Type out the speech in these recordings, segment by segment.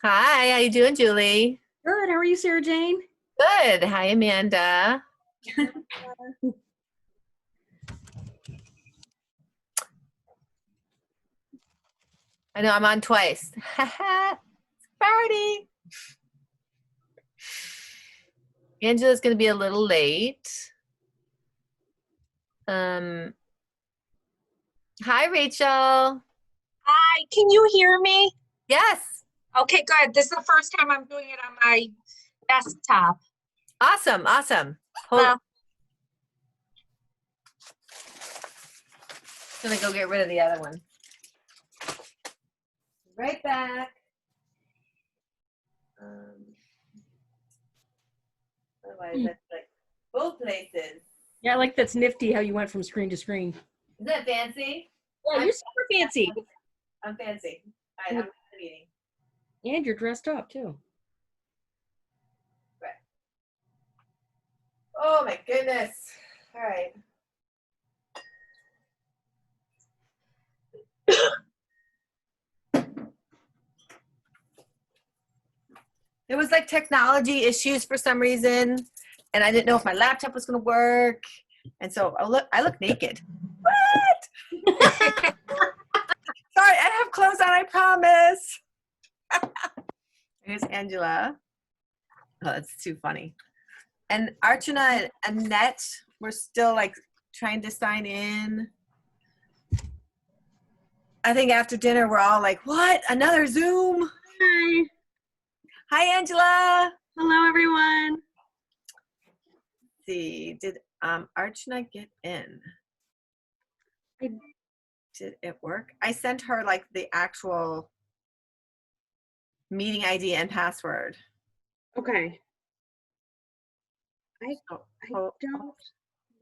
Hi, how you doing, Julie? Good. How are you, Sarah Jane? Good. Hi, Amanda. I know I'm on twice. Party. Angela's going to be a little late. Hi, Rachel. Hi, can you hear me? Yes. Okay, good. This is the first time I'm doing it on my desktop. Awesome. Awesome. Well, Gonna go get rid of the other one. Right back. Otherwise, that's like both places. Yeah, I like that's nifty how you went from screen to screen. Isn't that fancy? Yeah, you're super fancy. I'm fancy. All right, I'm at the meeting. And you're dressed up too. Right. Oh my goodness. All right. There was like technology issues for some reason, and I didn't know if my laptop was going to work, and so I look naked. What? Sorry, I have clothes on. I promise. Here's Angela. Oh, that's too funny. And Archana and Annette, we're still like trying to sign in. I think after dinner we're all like, "What? Another Zoom?" Hi. Hi, Angela. Hello, everyone. Let's see, did Archana get in? Did it work? I sent her like the actual meeting ID and password. Okay. I Oh, don't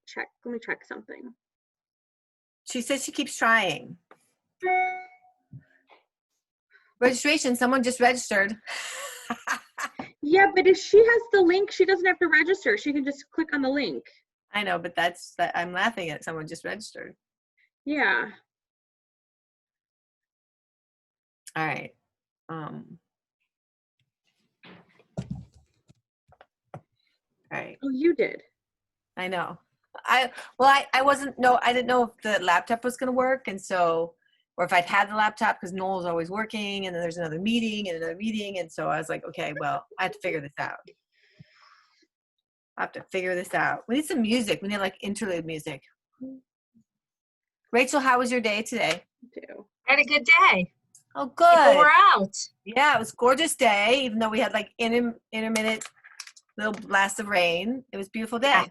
check. Let me check something. she says she keeps trying. Registration, someone just registered. Yeah, but if she has the link, she doesn't have to register. She can just click on the link. I know, but I'm laughing at someone just registered. Yeah. All right. All right. Oh, you did. I know. I didn't know if the laptop was going to work, and so, or if I'd had the laptop, because Noel's always working, and then there's another meeting, and so I was like, okay, well, I have to figure this out. We need some music. We need like interlude music. Rachel, how was your day today? Too. I had a good day. Oh, People good. were out. Yeah, it was a gorgeous day, even though we had like intermittent little blasts of rain. It was a beautiful day. Yeah.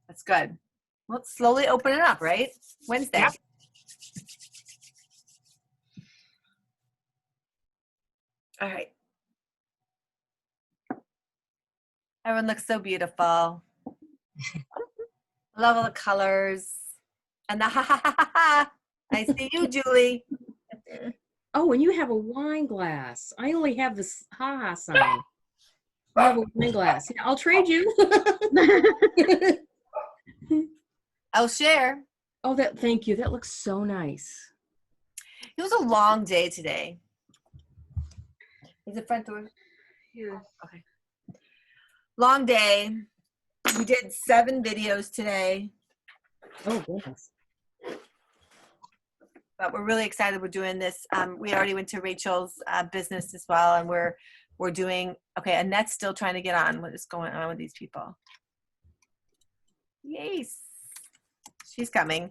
That's good. Well, it's slowly opening up, right? Wednesday. Yep. All right. Everyone looks so beautiful. Love all the colors. And the ha ha ha ha ha. I see you, Julie. Oh, and you have a wine glass. I only have this ha-ha sign. I have a wine glass. Yeah, I'll trade you. I'll share. Oh, thank you. That looks so nice. It was a long day today. Is the front door? Yeah. Okay. Long day. We did 7 videos today, Oh, goodness. but we're really excited we're doing this. We already went to Rachel's business as well, and we're doing, okay, Annette's still trying to get on. What is going on with these people? Yes. She's coming.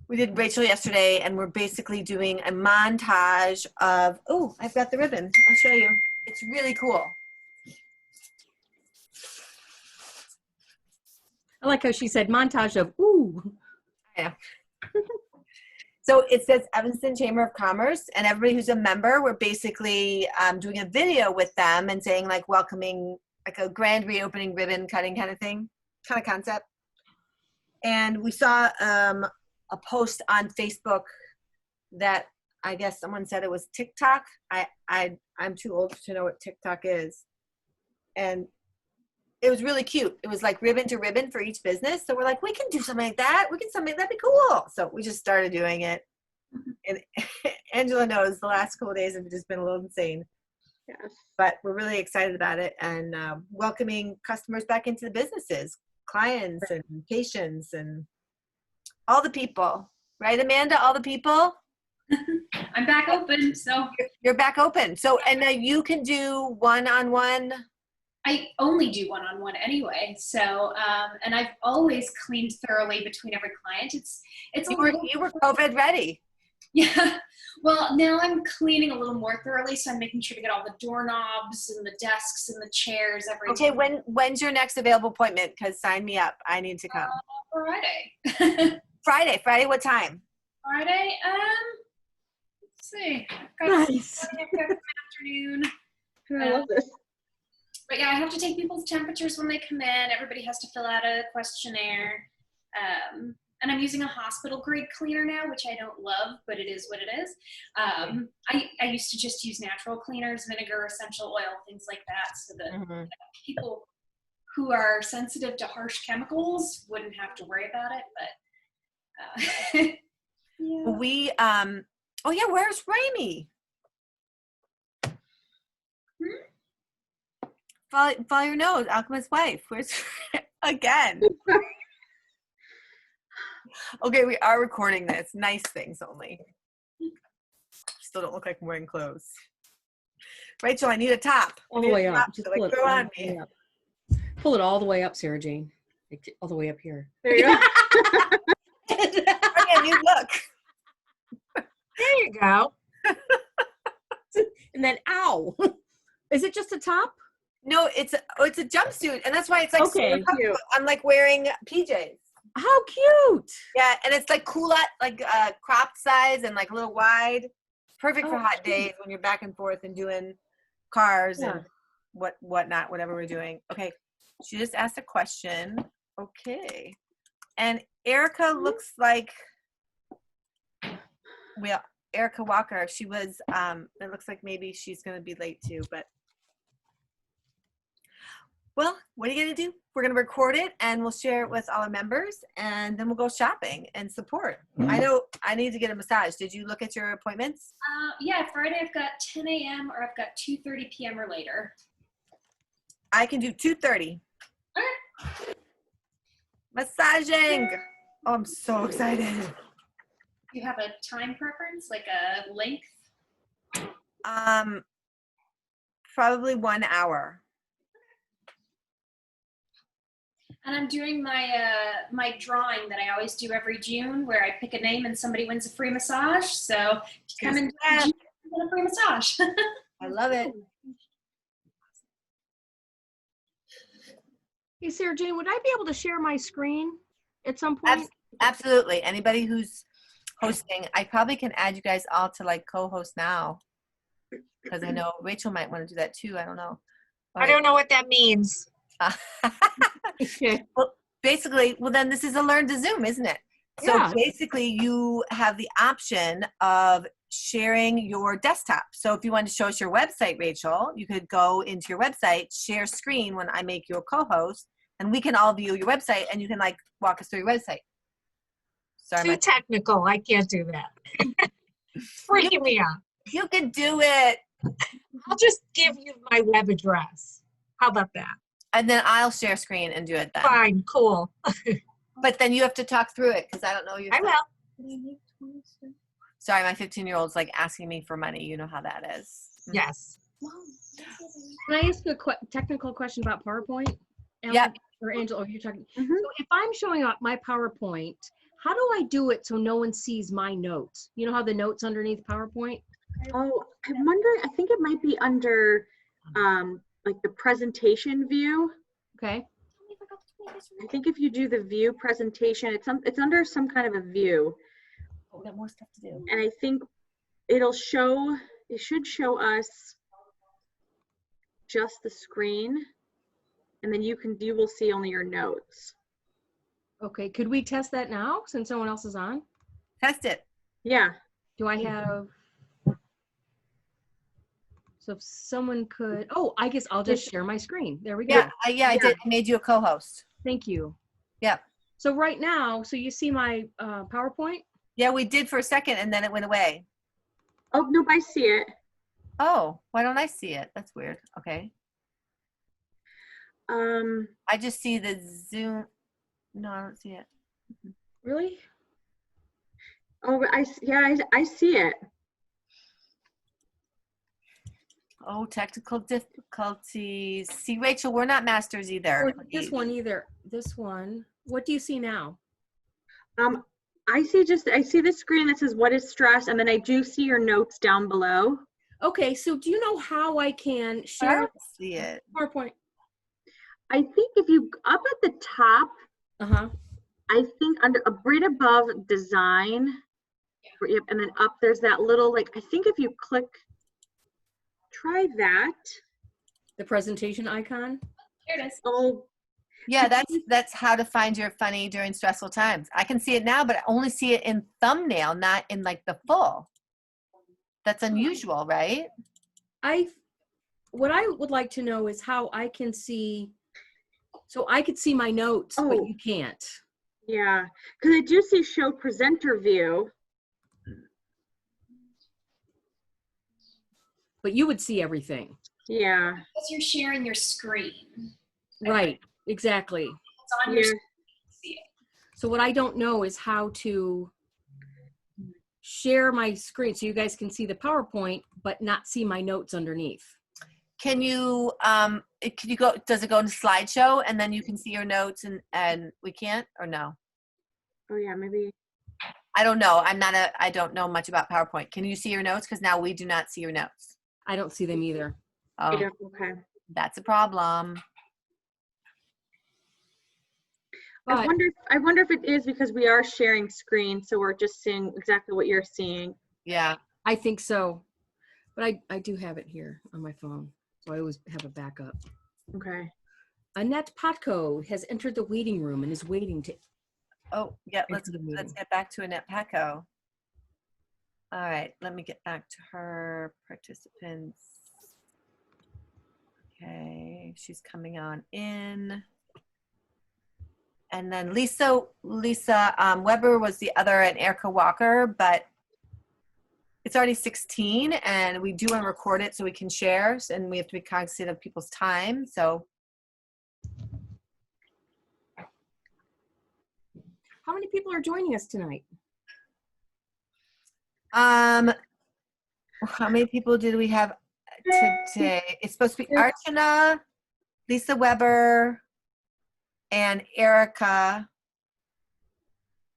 We did Rachel yesterday, and we're basically doing a montage of, oh, I've got the ribbon. I'll show you. It's really cool. I like how she said montage of, ooh. Yeah. So it says Evanston Chamber of Commerce, and everybody who's a member, we're basically doing a video with them and saying like welcoming, like a grand reopening ribbon cutting kind of thing, kind of concept. And we saw a post on Facebook that I guess someone said it was TikTok. I'm too old to know what TikTok is. And it was really cute. It was like ribbon to ribbon for each business. So we're like, we can do something like that. That'd be cool. So we just started doing it. Angela knows the last couple of days have just been a little insane, Yes. but we're really excited about it and welcoming customers back into the businesses, clients and patients and all the people. Right, Amanda? All the people? I'm back open, so You're back open. So, and now you can do one-on-one. I only do one-on-one anyway. So, and I've always cleaned thoroughly between every client. It's You were COVID ready. yeah. Well, now I'm cleaning a little more thoroughly, so I'm making sure to get all the doorknobs and the desks and the chairs. Okay, when's your next available appointment? Because sign me up. I need to come. Friday. Friday. What time? Friday. Let's see. I've got Nice. some afternoon. I love this. But yeah, I have to take people's temperatures when they come in. Everybody has to fill out a questionnaire. And I'm using a hospital grade cleaner now, which I don't love, but it is what it is. I used to just use natural cleaners, vinegar, essential oil, things like that, so that people who are sensitive to harsh chemicals wouldn't have to worry about it. But yeah. We oh yeah, where's Ramie? Follow your nose, Alchemist's wife. Where's again? Okay, we are recording this. Nice things only. Still don't look like I'm wearing clothes. Rachel, I need a top. All the way up. Just So, like, pull it throw all on the me. way up. Pull it all the way up, Sarah Jane. Like, all the way up here. There you go. Okay, you look. There you go. And then, ow. Is it just a top? No, it's a jumpsuit, and that's why it's like Okay, super comfortable. cute. I'm like wearing PJs. How cute. Yeah, and it's like culotte, like cropped size and like a little wide. Perfect for Oh, hot cute. days when you're back and forth and doing cars Yeah. and whatnot, whatever we're doing. Okay, she just asked a question. Okay, and Erica looks like Erica Walker. She was. It looks like maybe she's gonna be late too, but. Well, what are you going to do? We're going to record it and we'll share it with all our members and then we'll go shopping and support. I know I need to get a massage. Did you look at your appointments? Yeah, Friday I've got 10 a.m. or I've got 2:30 p.m. or later. I can do 2:30. Okay. Massaging. Oh, I'm so excited. Do you have a time preference, like a length? Probably 1 hour. And I'm doing my drawing that I always do every June, where I pick a name and somebody wins a free massage. So come in June, you get a free massage. I love it. Hey, Sarah Jane, would I be able to share my screen at some point? Absolutely. Anybody who's hosting, I probably can add you guys all to like co-host now because I know Rachel might want to do that too. I don't know. I don't know what that means. Well, basically, then this is a learn to Zoom, isn't it? So Yeah. basically, you have the option of sharing your desktop. So if you want to show us your website, Rachel, you could go into your website, share screen when I make you a co-host, and we can all view your website, and you can like walk us through your website. Sorry, Too technical. I can't do that. Freaking me out. you can do it, I'll just give you my web address. How about that? and then I'll share screen and do it then. Fine, cool. But then you have to talk through it because I don't know your. I will. Sorry, my 15-year-old's like asking me for money. You know how that is. Yes. Can I ask you a technical question about PowerPoint? Yep. Or Angela, or you're talking. Mhm. So if I'm showing up my PowerPoint, how do I do it so no one sees my notes? You know how the notes underneath PowerPoint? Oh, I'm wondering, I think it might be under like the presentation view. Okay. I think if you do the view presentation, it's under some kind of a view. Oh, we got more stuff to do. And I think it should show us just the screen. And then you will see only your notes. Okay. Could we test that now since someone else is on? Test it. Yeah. Do I have? So if someone could, oh, I guess I'll just share my screen. There we go. Yeah, I did. I made you a co-host. Thank you. Yep. So right now, so you see my PowerPoint? Yeah, we did for a second, and then it went away. Oh, nope, I see it. Oh, why don't I see it? That's weird. Okay. I just see the Zoom. No, I don't see it. Really? Oh, I see it. Oh, technical difficulties. See, Rachel, we're not masters either. Or this one either. This one. What do you see now? I see the screen that says what is stress, and then I do see your notes down below. Okay, so do you know how I can I share don't see it. PowerPoint? I think if you up at the top, Uh-huh. I think under right above design, yep, and then up there's that little like I think if you click, try that. The presentation icon. Here it is. Oh, Yeah, that's how to find your funny during stressful times. I can see it now, but I only see it in thumbnail, not in like the full. That's unusual, right? What I would like to know is how I can see, so I could see my notes, but Oh. you can't. yeah, because I do see show presenter view. But you would see everything. Yeah, Because you're sharing your screen. Right, exactly. It's on your yeah. screen. You see it. So what I don't know is how to share my screen so you guys can see the PowerPoint, but not see my notes underneath. Can you go, does it go into slideshow and then you can see your notes and we can't, or no? Oh yeah, maybe. I don't know. I don't know much about PowerPoint. Can you see your notes? Because now we do not see your notes. I don't see them either. Oh, Yeah, okay. that's a problem. But I wonder if it is because we are sharing screen, so we're just seeing exactly what you're seeing. Yeah. I think so. But I do have it here on my phone. So I always have a backup. Okay. Annette Potko has entered the waiting room and is waiting to. Oh, yeah. Into the meeting. Let's get back to Annette Pacco. All right. Let me get back to her participants. Okay. She's coming on in. And then Lisa Weber was the other, and Erica Walker, but it's already 16 and we do want to record it so we can share, and we have to be cognizant of people's time. So How many people are joining us tonight? how many people did we have today? It's supposed to be Archana, Lisa Weber, and Erica.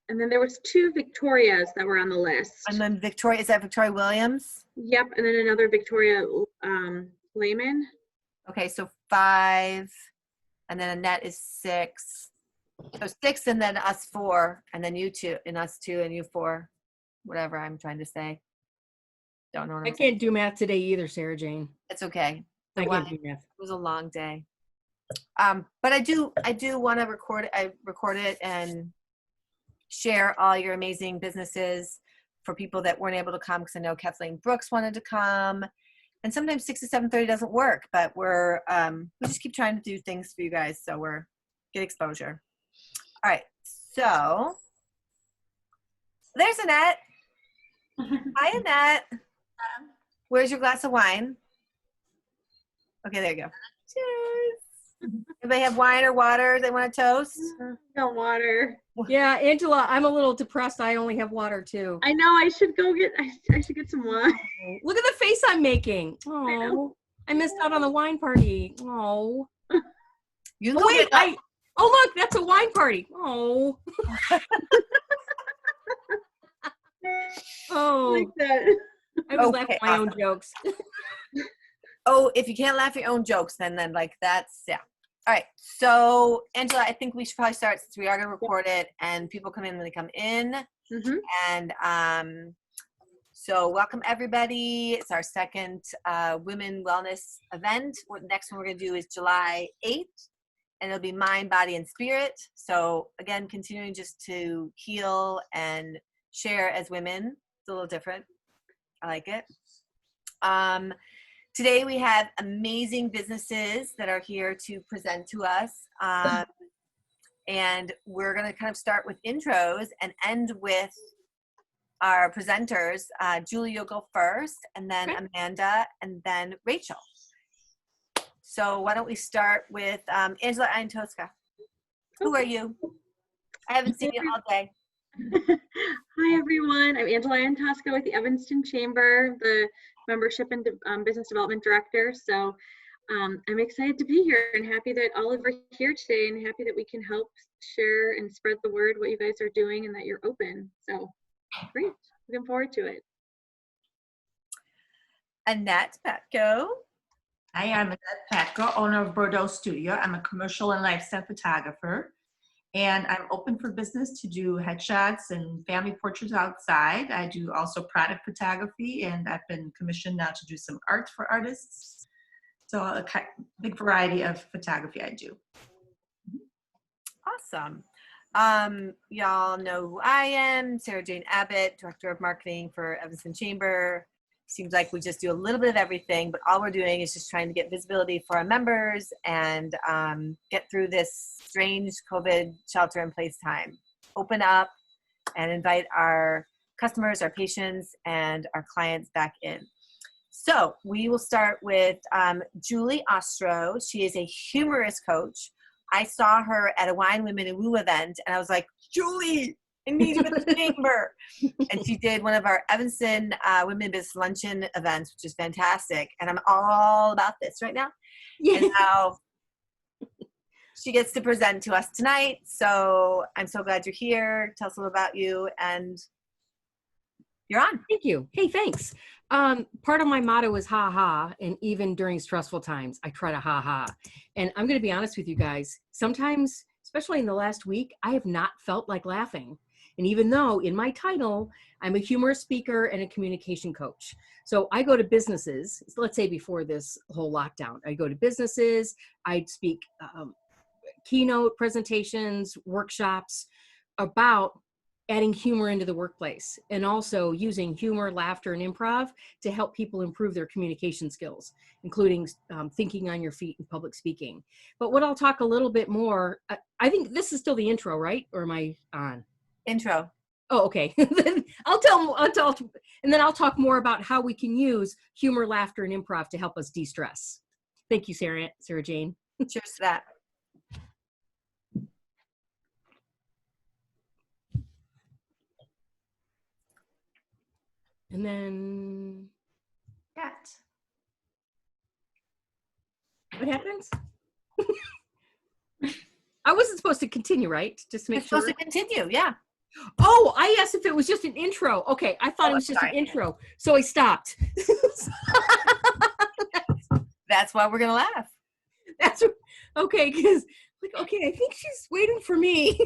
And then there was 2 Victorias that were on the list. And then Victoria, is that Victoria Williams? Yep, and then another Victoria Lehman. Okay, so 5, and then Annette is 6. So 6, and then us 4, and then you 2, and us 2, and you 4. Whatever I'm trying to say. Don't know what I I'm saying. can't do math today either, Sarah Jane. It's okay. I The can't one- do math. It was a long day. But I do want to record it. I record it and share all your amazing businesses for people that weren't able to come, because I know Kathleen Brooks wanted to come. And sometimes 6 to 7:30 doesn't work, but we just keep trying to do things for you guys so we're get exposure. All right, so there's Annette. Hi, Annette. Where's your glass of wine? Okay, there you go. Cheers. Anybody have wine or water they want to toast? No water. Yeah, Angela, I'm a little depressed. I only have water too. I know I should go get I should get some wine. Look at the face I'm making. know. Oh, I missed out on the wine party. Oh. You Oh, can wait, get oh look, that's a wine party. Oh. Oh, Like that. I was Okay, laughing at my own jokes. Oh, if you can't laugh at your own jokes, then like that's, yeah. All right. So Angela, I think we should probably start, since we are going to record it and people come in when they come in. Mhm. And so welcome everybody. It's our second Women Wellness event. Next one we're going to do is July 8th, and it'll be mind, body, and spirit. So again, continuing just to heal and share as women. It's a little different. I like it. Today we have amazing businesses that are here to present to us. And we're going to kind of start with intros and end with our presenters. Julie, you'll go first, and then Okay. Amanda, and then Rachel. So why don't we start with Angela Iantoska. Who are you? I haven't seen you all day. Hi, everyone. I'm Angela Iantoska with the Evanston Chamber, the Membership and Business Development Director. So I'm excited to be here and happy that all of you are here today and happy that we can help share and spread the word what you guys are doing and that you're open. So great. Looking forward to it. Annette Petco. Hi, I'm Annette Petco, owner of Bordeaux Studio. I'm a commercial and lifestyle photographer, and I'm open for business to do headshots and family portraits outside. I do also product photography, and I've been commissioned now to do some art for artists. So a big variety of photography I do. Awesome. Y'all know who I am, Sarah Jane Abbott, Director of Marketing for Evanston Chamber. Seems like we just do a little bit of everything, but all we're doing is just trying to get visibility for our members and get through this strange COVID shelter-in-place time. Open up and invite our customers, our patients, and our clients back in. So we will start with Julie Ostrow. She is a humorous coach. I saw her at a Wine Women in Woo event, and I was like, Julie, I need you at the chamber. And she did one of our Evanston Women Business Luncheon events, which is fantastic. And I'm all about this right now. Yeah. And now she gets to present to us tonight. So I'm so glad you're here. Tell us a little about you, and you're on. Thank you. Hey, thanks. Part of my motto is ha ha, and even during stressful times, I try to ha ha. And I'm going to be honest with you guys. Sometimes, especially in the last week, I have not felt like laughing. And even though in my title, I'm a humorous speaker and a communication coach. So I go to businesses, let's say before this whole lockdown, I go to businesses, I'd speak keynote presentations, workshops about adding humor into the workplace and also using humor, laughter, and improv to help people improve their communication skills, including thinking on your feet and public speaking. But what I'll talk a little bit more, I think this is still the intro, right? Or am I on? Intro. Oh, okay. Then I'll and then I'll talk more about how we can use humor, laughter, and improv to help us de-stress. Thank you, Sarah Jane. Cheers to that. And then Cat. what happens? I wasn't supposed to continue, right? Just to make It's sure. supposed to continue, yeah. Oh, I asked if it was just an intro. Okay, I thought it was just sorry. an intro, so I stopped. That's why we're gonna laugh. That's okay, because like, okay, I think she's waiting for me.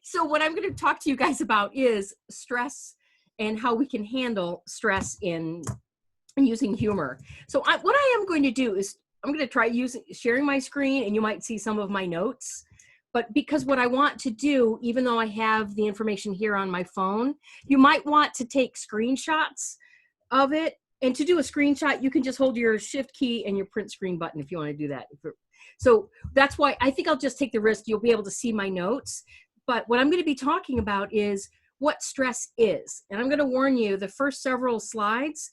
So what I'm going to talk to you guys about is stress and how we can handle stress in using humor. So what I am going to do is I'm going to try sharing my screen, and you might see some of my notes. But because what I want to do, even though I have the information here on my phone, you might want to take screenshots of it. And to do a screenshot, you can just hold your shift key and your print screen button if you want to do that. So that's why I think I'll just take the risk. You'll be able to see my notes. But what I'm going to be talking about is what stress is. And I'm going to warn you, the first several slides,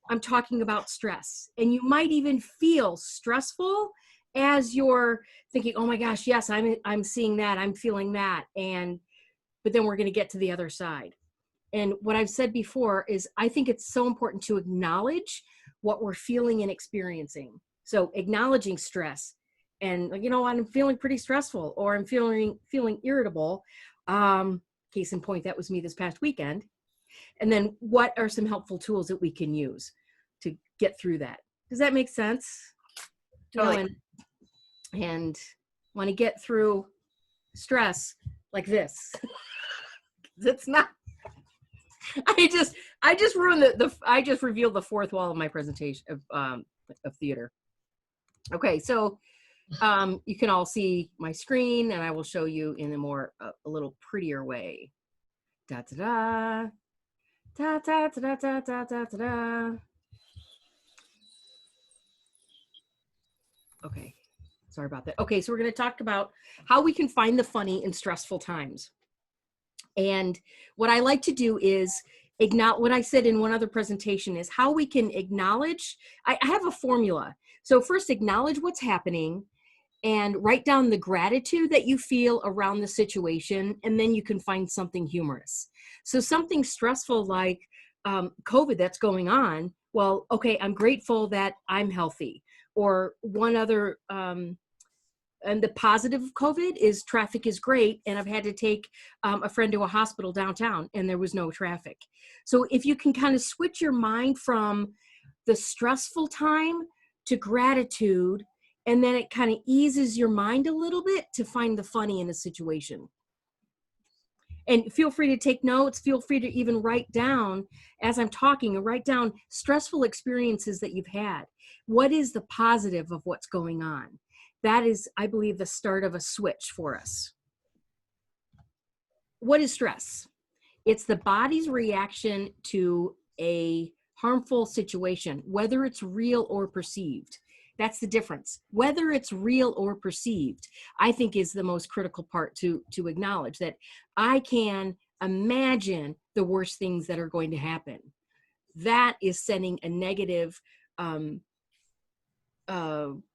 I'm talking about stress. And you might even feel stressful as you're thinking, oh my gosh, yes, I'm seeing that, I'm feeling that. But then we're going to get to the other side. And what I've said before is I think it's so important to acknowledge what we're feeling and experiencing. So acknowledging stress and, you know, I'm feeling pretty stressful, or I'm feeling irritable. Case in point, that was me this past weekend. And then what are some helpful tools that we can use to get through that? Does that make sense? Totally. You know, and want to get through stress like this. It's not. I just ruined I just revealed the fourth wall of my presentation of theater. Okay, so you can all see my screen, and I will show you in a little prettier way. Da da da da da da da da da da. Okay, sorry about that. Okay, so we're going to talk about how we can find the funny in stressful times. And what I like to do is what I said in one other presentation is how we can acknowledge. I have a formula. So first, acknowledge what's happening and write down the gratitude that you feel around the situation, and then you can find something humorous. So something stressful like COVID that's going on, well, okay, I'm grateful that I'm healthy. Or one other, and the positive of COVID is traffic is great, and I've had to take a friend to a hospital downtown and there was no traffic. So if you can kind of switch your mind from the stressful time to gratitude, and then it kind of eases your mind a little bit to find the funny in a situation. And feel free to take notes. Feel free to even write down, as I'm talking, and write down stressful experiences that you've had. What is the positive of what's going on? That is, I believe, the start of a switch for us. What is stress? It's the body's reaction to a harmful situation, whether it's real or perceived. That's the difference. Whether it's real or perceived, I think is the most critical part to acknowledge, that I can imagine the worst things that are going to happen. That is sending a negative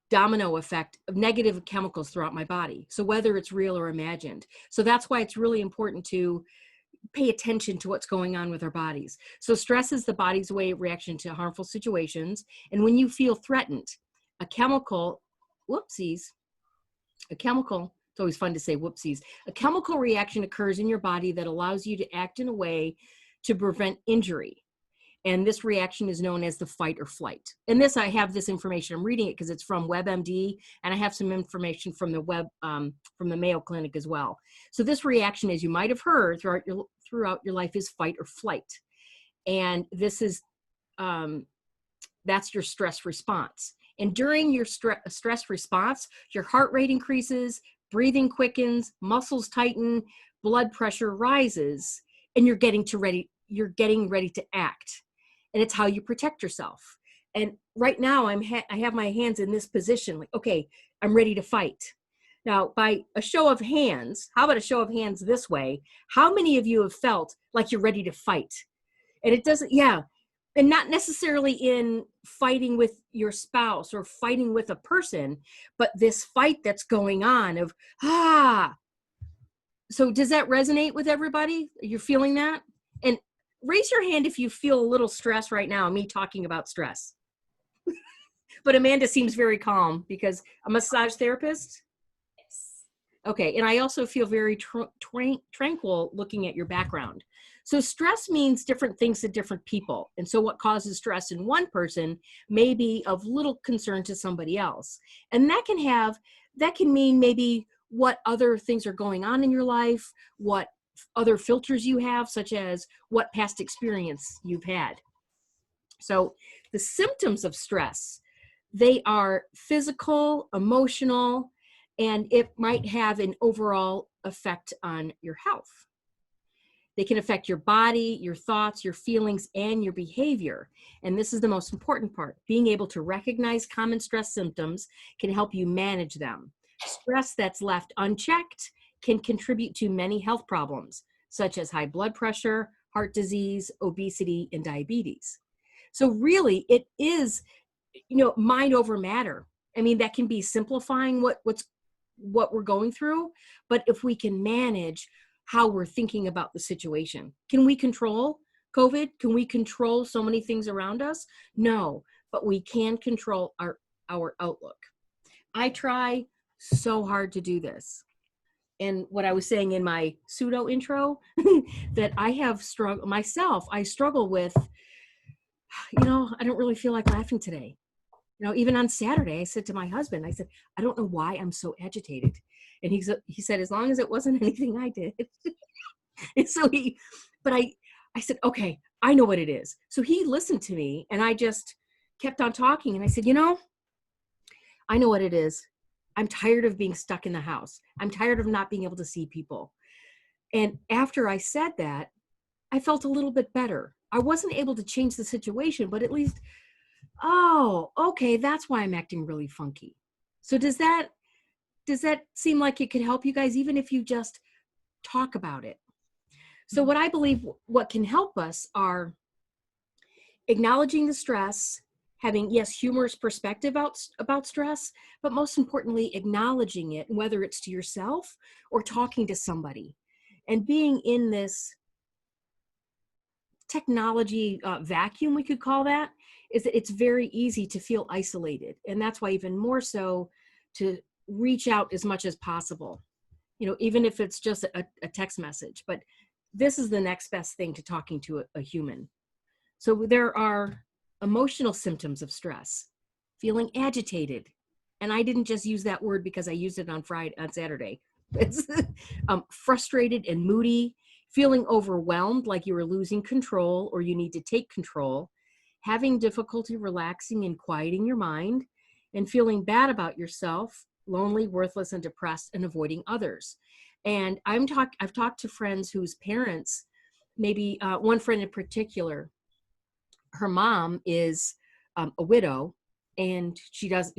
domino effect of negative chemicals throughout my body. So whether it's real or imagined. So that's why it's really important to pay attention to what's going on with our bodies. So stress is the body's way of reaction to harmful situations. And when you feel threatened, a chemical, it's always fun to say whoopsies. A chemical reaction occurs in your body that allows you to act in a way to prevent injury. And this reaction is known as the fight or flight. And this, I have this information, I'm reading it because it's from WebMD, and I have some information from the from the Mayo Clinic as well. So this reaction, as you might have heard throughout your life, is fight or flight. And this is, that's your stress response. And during your stress response, your heart rate increases, breathing quickens, muscles tighten, blood pressure rises, and you're getting ready to act. And it's how you protect yourself. And right now I have my hands in this position, like, okay, I'm ready to fight. Now, by a show of hands, how about a show of hands this way? How many of you have felt like you're ready to fight? And it doesn't, and not necessarily in fighting with your spouse or fighting with a person, but this fight that's going on of, So does that resonate with everybody? You're feeling that? And raise your hand if you feel a little stress right now, me talking about stress. But Amanda seems very calm because a massage therapist? Yes. Okay, and I also feel very tranquil looking at your background. So stress means different things to different people. And so what causes stress in one person may be of little concern to somebody else. And that can mean maybe what other things are going on in your life, what other filters you have, such as what past experience you've had. So the symptoms of stress, they are physical, emotional, and it might have an overall effect on your health. They can affect your body, your thoughts, your feelings, and your behavior. And this is the most important part. Being able to recognize common stress symptoms can help you manage them. Stress that's left unchecked can contribute to many health problems, such as high blood pressure, heart disease, obesity, and diabetes. So really, it is, mind over matter. I mean, that can be simplifying what we're going through, but if we can manage how we're thinking about the situation. Can we control COVID? Can we control so many things around us? No, but we can control our outlook. I try so hard to do this. And what I was saying in my pseudo intro, that I have struggled myself. I struggle with, I don't really feel like laughing today. Even on Saturday, I said to my husband, I said, I don't know why I'm so agitated. And he said, as long as it wasn't anything I did. And so I said, okay, I know what it is. So he listened to me, and I just kept on talking. And I said, I know what it is. I'm tired of being stuck in the house. I'm tired of not being able to see people. And after I said that, I felt a little bit better. I wasn't able to change the situation, but at least, oh, okay, that's why I'm acting really funky. So does that seem like it could help you guys, even if you just talk about it? So what I believe what can help us are acknowledging the stress, having, yes, humorous perspective about stress, but most importantly, acknowledging it, whether it's to yourself or talking to somebody. And being in this technology vacuum, we could call that, is that it's very easy to feel isolated. And that's why even more so to reach out as much as possible, even if it's just a text message. But this is the next best thing to talking to a human. So there are emotional symptoms of stress, feeling agitated. And I didn't just use that word because I used it on Saturday. It's frustrated and moody, feeling overwhelmed, like you are losing control or you need to take control, having difficulty relaxing and quieting your mind, and feeling bad about yourself, lonely, worthless, and depressed, and avoiding others. And I've talked to friends whose parents, maybe one friend in particular, her mom is a widow, and she has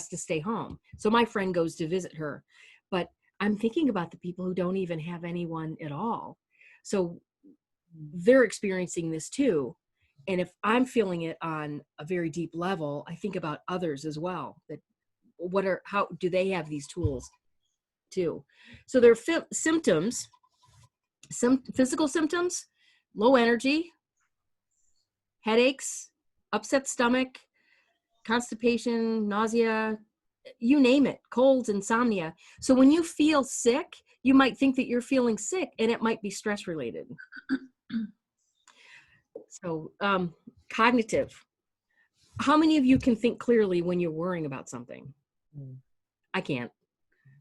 to stay home. So my friend goes to visit her, but I'm thinking about the people who don't even have anyone at all. So they're experiencing this too. And if I'm feeling it on a very deep level, I think about others as well. That how do they have these tools too? So there are symptoms, some physical symptoms: low energy, headaches, upset stomach, constipation, nausea, you name it, colds, insomnia. So when you feel sick, you might think that you're feeling sick, and it might be stress related. So cognitive. How many of you can think clearly when you're worrying about something? I can't.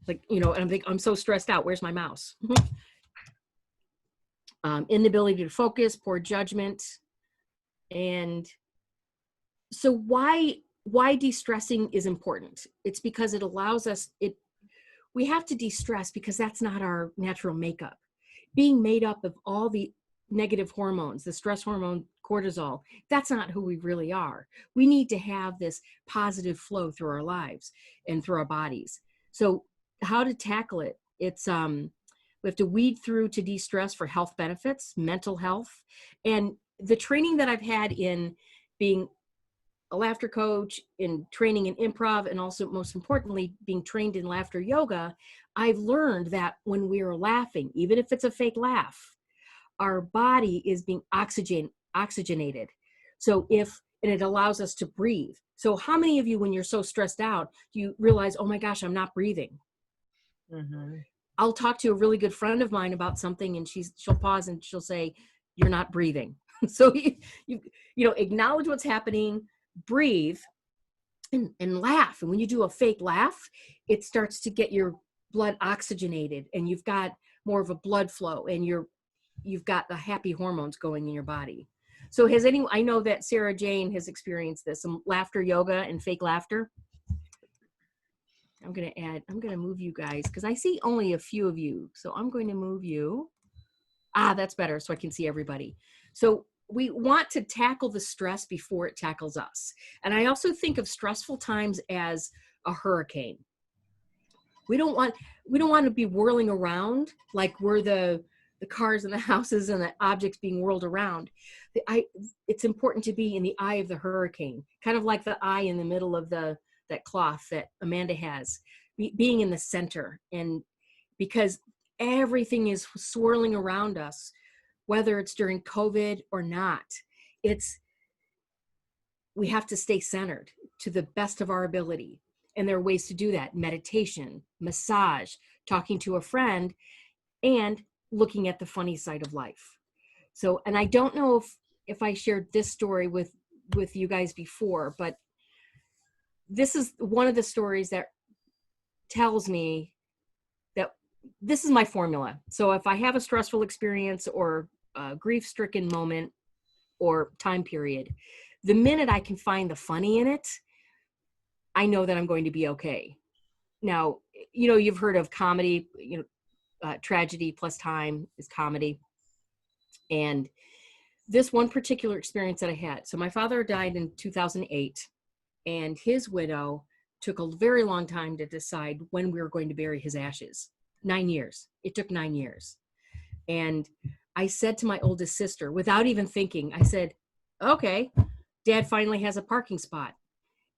And I'm so stressed out. Where's my mouse? Inability to focus, poor judgment. And so why de-stressing is important? It's because it allows us, we have to de-stress because that's not our natural makeup. Being made up of all the negative hormones, the stress hormone, cortisol, that's not who we really are. We need to have this positive flow through our lives and through our bodies. So how to tackle it? It's, we have to weed through to de-stress for health benefits, mental health. And the training that I've had in being a laughter coach, in training in improv, and also most importantly, being trained in laughter yoga, I've learned that when we are laughing, even if it's a fake laugh, our body is being oxygenated. So and it allows us to breathe. So how many of you, when you're so stressed out, do you realize, oh my gosh, I'm not breathing? Mm-hmm. I'll talk to a really good friend of mine about something, and she'll pause and she'll say, you're not breathing. So you acknowledge what's happening, breathe, and laugh. And when you do a fake laugh, it starts to get your blood oxygenated, and you've got more of a blood flow, and you've got the happy hormones going in your body. So I know that Sarah Jane has experienced this, some laughter yoga and fake laughter. I'm going to move you guys because I see only a few of you. So I'm going to move you. That's better, so I can see everybody. So we want to tackle the stress before it tackles us. And I also think of stressful times as a hurricane. We don't want to be whirling around like we're the cars and the houses and the objects being whirled around. It's important to be in the eye of the hurricane, kind of like the eye in the middle of that cloth that Amanda has, being in the center. And because everything is swirling around us, whether it's during COVID or not, we have to stay centered to the best of our ability. And there are ways to do that: meditation, massage, talking to a friend, and looking at the funny side of life. So, and I don't know if I shared this story with you guys before, but this is one of the stories that tells me that this is my formula. So if I have a stressful experience or a grief-stricken moment or time period, the minute I can find the funny in it, I know that I'm going to be okay. Now, you've heard of comedy, tragedy plus time is comedy. And this one particular experience that I had, so my father died in 2008, and his widow took a very long time to decide when we were going to bury his ashes. 9 years. It took 9 years. And I said to my oldest sister, without even thinking, I said, okay, Dad finally has a parking spot.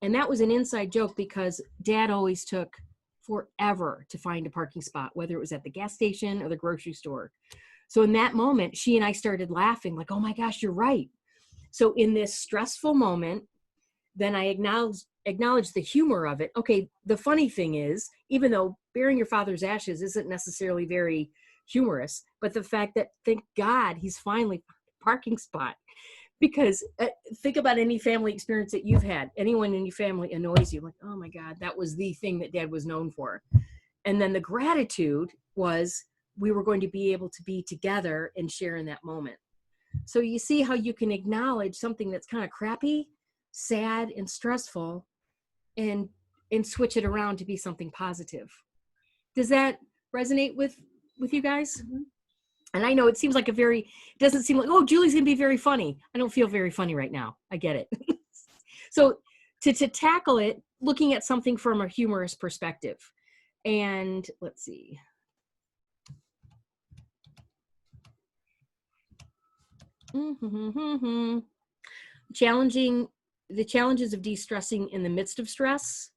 And that was an inside joke because Dad always took forever to find a parking spot, whether it was at the gas station or the grocery store. So in that moment, she and I started laughing like, oh my gosh, you're right. So in this stressful moment, then I acknowledge the humor of it. Okay, the funny thing is, even though burying your father's ashes isn't necessarily very humorous, but the fact that, thank God, he's finally found a parking spot. Because think about any family experience that you've had. Anyone in your family annoys you, like, oh my God, that was the thing that Dad was known for. And then the gratitude was we were going to be able to be together and share in that moment. So you see how you can acknowledge something that's kind of crappy, sad, and stressful, and switch it around to be something positive. Does that resonate with you guys? Mm-hmm. And I know it seems like it doesn't seem like, oh, Julie's gonna be very funny. I don't feel very funny right now. I get it. So to tackle it, looking at something from a humorous perspective. And let's see. The challenges of de-stressing in the midst of stress,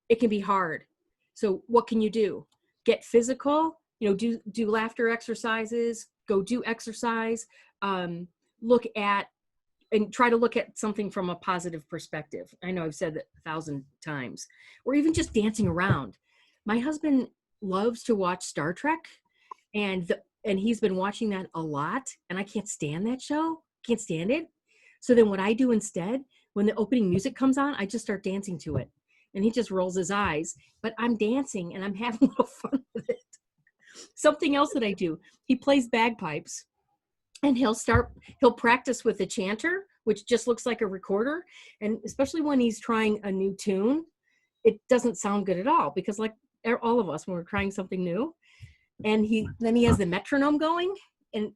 it can be hard. So what can you do? Get physical, do laughter exercises, go do exercise, look at and try to look at something from a positive perspective. I know I've said that 1,000 times. Or even just dancing around. My husband loves to watch Star Trek, and he's been watching that a lot, and I can't stand that show. Can't stand it. So then what I do instead, when the opening music comes on, I just start dancing to it. And he just rolls his eyes, but I'm dancing and I'm having a little fun with it. Something else that I do, he plays bagpipes, and he'll practice with the chanter, which just looks like a recorder. And especially when he's trying a new tune, it doesn't sound good at all, because like all of us, when we're trying something new, and then he has the metronome going, and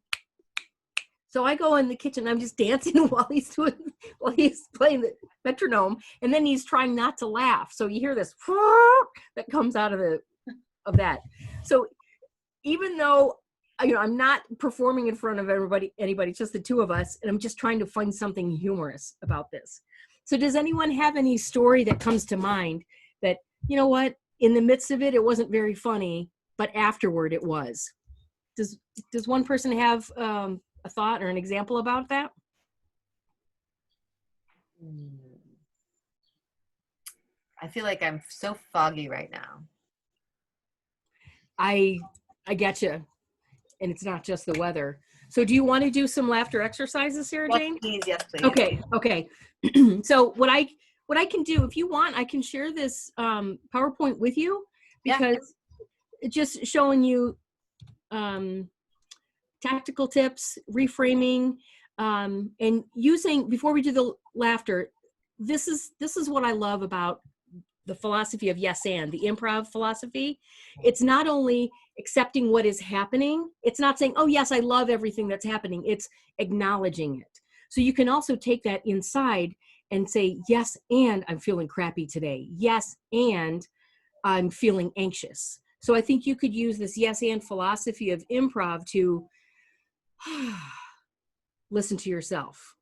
so I go in the kitchen, I'm just dancing while he's playing the metronome, and then he's trying not to laugh. So you hear this that comes out of that. So even though I'm not performing in front of anybody, it's just the two of us, and I'm just trying to find something humorous about this. So does anyone have any story that comes to mind that, you know what, in the midst of it, it wasn't very funny, but afterward it was? Does one person have a thought or an example about that? I feel like I'm so foggy right now. I get you. And it's not just the weather. So do you want to do some laughter exercises, Sarah Jane? Yes, please. Okay. So what I can do, if you want, I can share this PowerPoint with you, because it's just showing you tactical tips, reframing, and using, before we do the laughter, this is what I love about the philosophy of yes and, the improv philosophy. It's not only accepting what is happening, it's not saying, oh yes, I love everything that's happening, it's acknowledging it. So you can also take that inside and say, yes, and I'm feeling crappy today. Yes, and I'm feeling anxious. So I think you could use this yes and philosophy of improv to listen to yourself.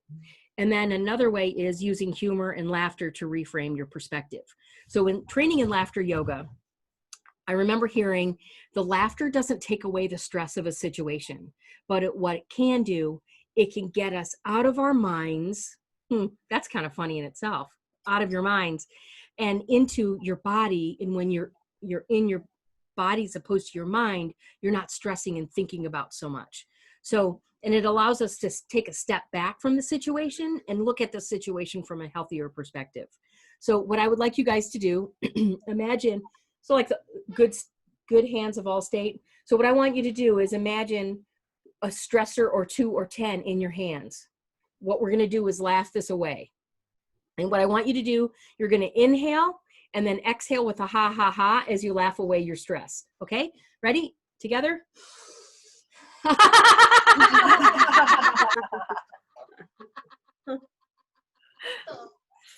And then another way is using humor and laughter to reframe your perspective. So in training in laughter yoga, I remember hearing the laughter doesn't take away the stress of a situation, but what it can do, it can get us out of our minds. That's kind of funny in itself, out of your minds and into your body. And when you're in your body as opposed to your mind, you're not stressing and thinking about so much. So, and it allows us to take a step back from the situation and look at the situation from a healthier perspective. So what I would like you guys to do, imagine, so like the good hands of Allstate. So what I want you to do is imagine a stressor or 2 or 10 in your hands. What we're going to do is laugh this away. And what I want you to do, you're going to inhale and then exhale with a ha, ha, ha as you laugh away your stress. Okay? Ready? Together?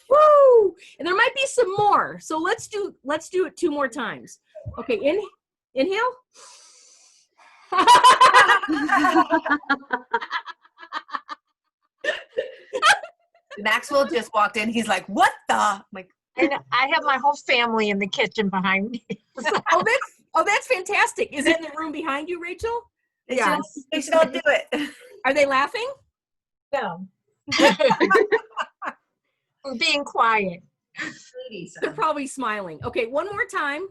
Woo! And there might be some more. So let's do it 2 more times. Okay, inhale. Maxwell just walked in. He's like, what the? I'm like, And I have my whole family in the kitchen behind me. Oh, that's fantastic. Is that in the room behind you, Rachel? they should all do it. Are they laughing? No. We're being quiet. They're probably smiling. Okay, one more time.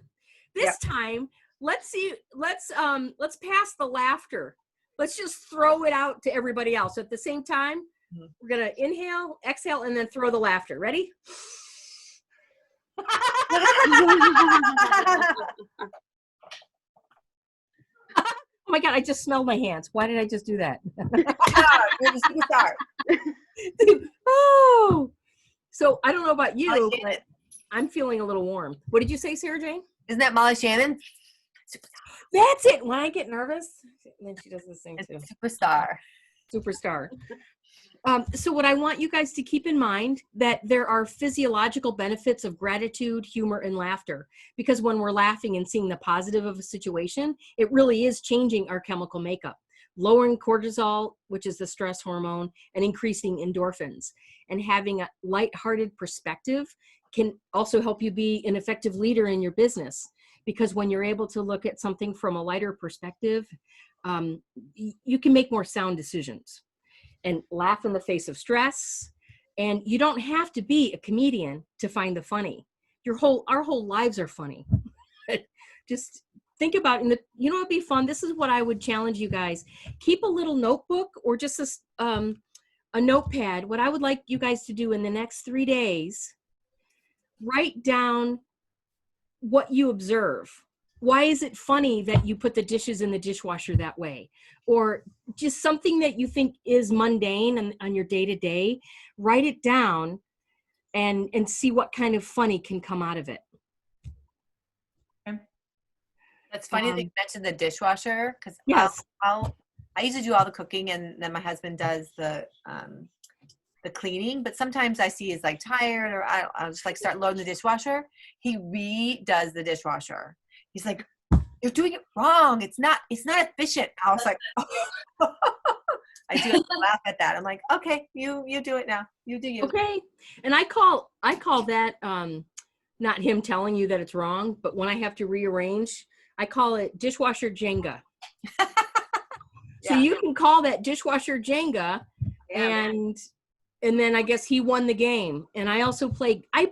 This time, let's pass the laughter. Let's just throw it out to everybody else at the same time. We're gonna inhale, exhale, and then throw the laughter. Ready? Oh my God, I just smelled my hands. Why did I just do that? You're the superstar. Oh, so I don't know about you, Molly but I'm feeling a little warm. What did you say, Sarah Jane? Isn't that Molly Shannon? That's it. When I get nervous, then she does this thing too. Superstar. Superstar. So what I want you guys to keep in mind that there are physiological benefits of gratitude, humor, and laughter. Because when we're laughing and seeing the positive of a situation, it really is changing our chemical makeup, lowering cortisol, which is the stress hormone, and increasing endorphins. And having a lighthearted perspective can also help you be an effective leader in your business. Because when you're able to look at something from a lighter perspective, you can make more sound decisions and laugh in the face of stress. And you don't have to be a comedian to find the funny. Our whole lives are funny. Just think about it. You know, it'd be fun. This is what I would challenge you guys. Keep a little notebook or just a notepad. What I would like you guys to do in the next 3 days, write down what you observe. Why is it funny that you put the dishes in the dishwasher that way? Or just something that you think is mundane on your day-to-day, write it down and see what kind of funny can come out of it. That's funny that you mentioned the dishwasher, because Yes. I usually do all the cooking and then my husband does the cleaning, but sometimes I see he's like tired or I'll just like start loading the dishwasher. He redoes the dishwasher. He's like, you're doing it wrong. It's not efficient. I was like, oh. I do laugh at that. I'm like, okay, you do it now. You do you. Okay. And I call that not him telling you that it's wrong, but when I have to rearrange, I call it dishwasher Jenga. So you can call that dishwasher Jenga, and then I guess he won the game. And I also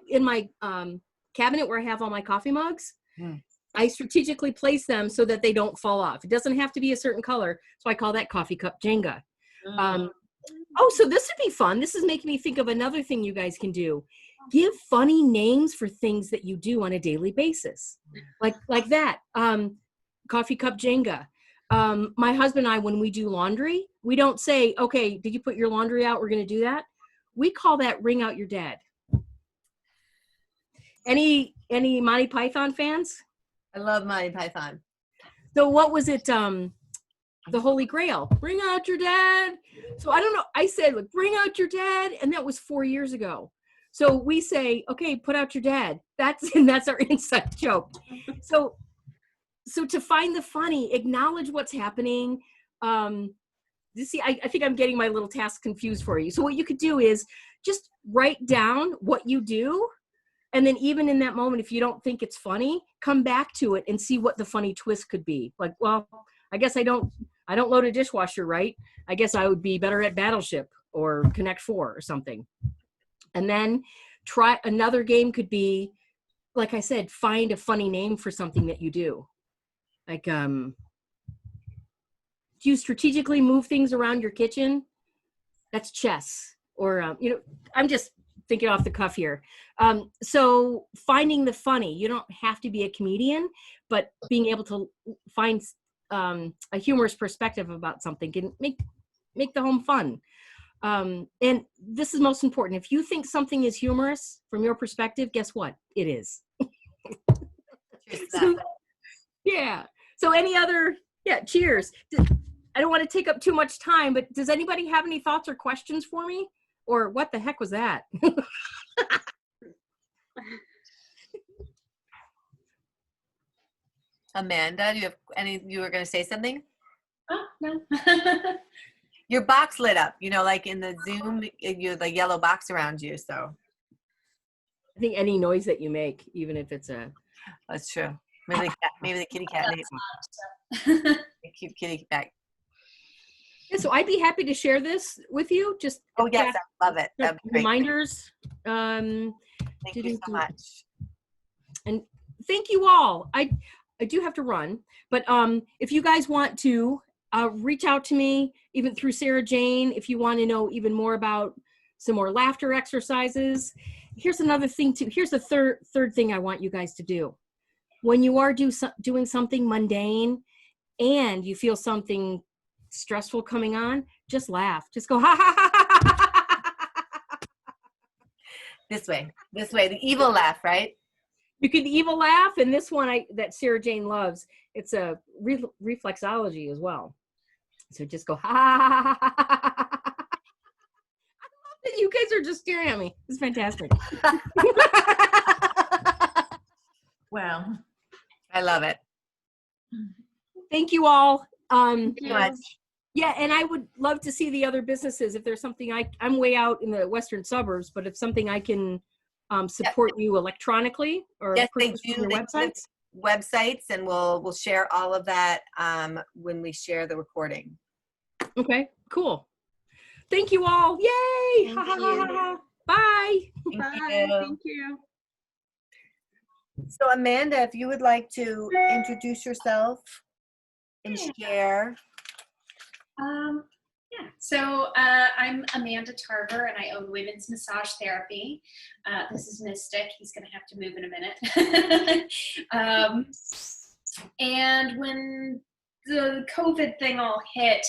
in my cabinet where I have all my coffee mugs, I strategically place them so that they don't fall off. It doesn't have to be a certain color. So I call that coffee cup Jenga. So this would be fun. This is making me think of another thing you guys can do. Give funny names for things that you do on a daily basis. Like that. Coffee cup Jenga. My husband and I, when we do laundry, we don't say, okay, did you put your laundry out? We're going to do that. We call that ring out your dad. Any Monty Python fans? I love Monty Python. So what was it? The Holy Grail. Bring out your dad. So I don't know. I said, like, bring out your dad. And that was 4 years ago. So we say, okay, put out your dad. That's our inside joke. So to find the funny, acknowledge what's happening. You see, I think I'm getting my little task confused for you. So what you could do is just write down what you do. And then even in that moment, if you don't think it's funny, come back to it and see what the funny twist could be. Like, well, I guess I don't load a dishwasher right. I guess I would be better at Battleship or Connect 4 or something. And then try another game could be, like I said, find a funny name for something that you do. Like, do you strategically move things around your kitchen? That's chess. Or, I'm just thinking off the cuff here. So finding the funny, you don't have to be a comedian, but being able to find a humorous perspective about something can make the home fun. And this is most important. If you think something is humorous from your perspective, guess what? It is. So any other, cheers. I don't want to take up too much time, but does anybody have any thoughts or questions for me? Or what the heck was that? Amanda, do you have you were going to say something? no. Your box lit up, you know, like in the Zoom, you the yellow box around you. So I think any noise that you make, even if it's a that's true. Maybe the kitty cat neighbor. Cute kitty cat. yeah, so I'd be happy to share this with you. Just Oh yes, I love it. That'd be great. reminders. Thank you so much. And thank you all. I do have to run, but if you guys want to reach out to me, even through Sarah Jane, if you want to know even more about some more laughter exercises. Here's another thing too. Here's the third thing I want you guys to do. When you are doing something mundane and you feel something stressful coming on, just laugh. Just go ha ha ha ha ha ha. This way, the evil laugh, right? You can evil laugh, and this one that Sarah Jane loves. It's a reflexology as well. So just go ha ha ha ha ha ha. I love that you guys are just staring at me. It's fantastic. Well, I love it. Thank you all. Thank you so much. Yeah, and I would love to see the other businesses. If there's something I'm way out in the western suburbs, but if something I can support you electronically or Yes, they purchase do. from your They websites. Websites, and we'll share all of that when we share the recording. Okay, cool. Thank you all. Yay! Thank Ha, ha, ha, you. ha, ha. Bye. Bye. Thank you. So Amanda, if you would like to introduce yourself and share. Yeah, so I'm Amanda Tarver, and I own Women's Massage Therapy. This is Mystic. He's going to have to move in a minute. And when the COVID thing all hit,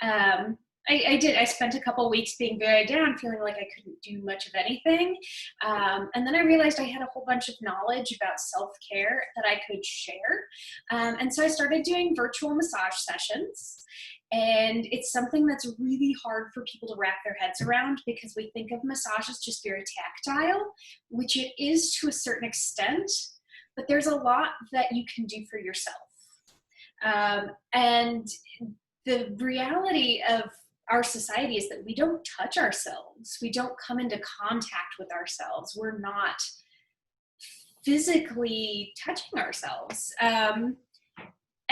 I spent a couple weeks being very down, feeling like I couldn't do much of anything. And then I realized I had a whole bunch of knowledge about self-care that I could share. And so I started doing virtual massage sessions. And it's something that's really hard for people to wrap their heads around, because we think of massage as just very tactile, which it is to a certain extent, but there's a lot that you can do for yourself. And the reality of our society is that we don't touch ourselves. We don't come into contact with ourselves. We're not physically touching ourselves.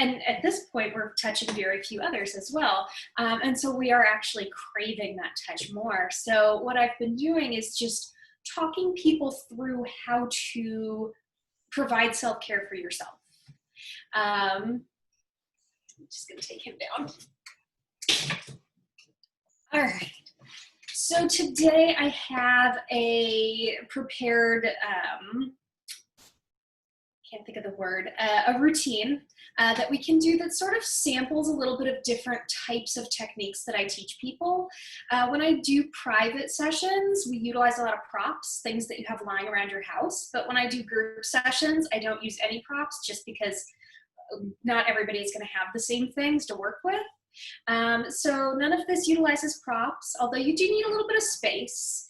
And at this point, we're touching very few others as well. And so we are actually craving that touch more. So what I've been doing is just talking people through how to provide self-care for yourself. I'm just gonna take him down. All right. So today I have a prepared, can't think of the word, a routine that we can do that sort of samples a little bit of different types of techniques that I teach people. When I do private sessions, we utilize a lot of props, things that you have lying around your house. But when I do group sessions, I don't use any props, just because not everybody is going to have the same things to work with. So none of this utilizes props, although you do need a little bit of space.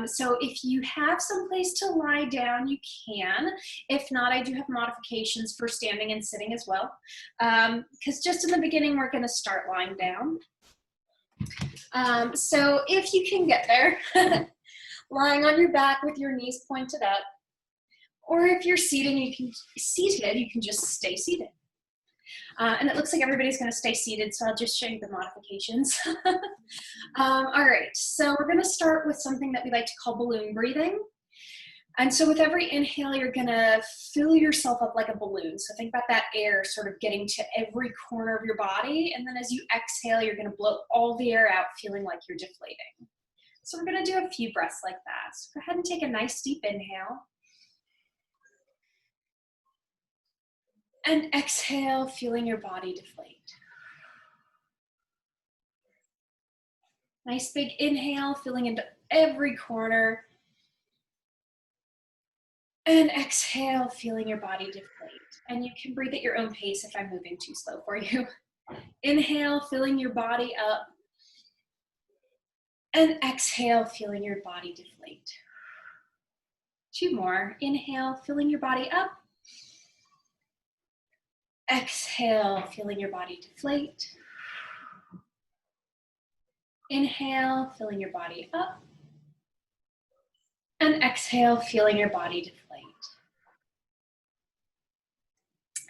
So if you have some place to lie down, you can. If not, I do have modifications for standing and sitting as well. Because just in the beginning, we're going to start lying down. So if you can get there, lying on your back with your knees pointed up, or if you're seated, you can just stay seated. And it looks like everybody's going to stay seated, so I'll just show you the modifications. All right, so we're going to start with something that we like to call balloon breathing. And so with every inhale, you're going to fill yourself up like a balloon. So think about that air sort of getting to every corner of your body. And then as you exhale, you're going to blow all the air out, feeling like you're deflating. So we're going to do a few breaths like that. So go ahead and take a nice deep inhale. And exhale, feeling your body deflate. Nice big inhale, filling into every corner. And exhale, feeling your body deflate. And you can breathe at your own pace if I'm moving too slow for you. Inhale, filling your body up. And exhale, feeling your body deflate. Two more. Inhale, filling your body up. Exhale, feeling your body deflate. Inhale, filling your body up. And exhale, feeling your body deflate.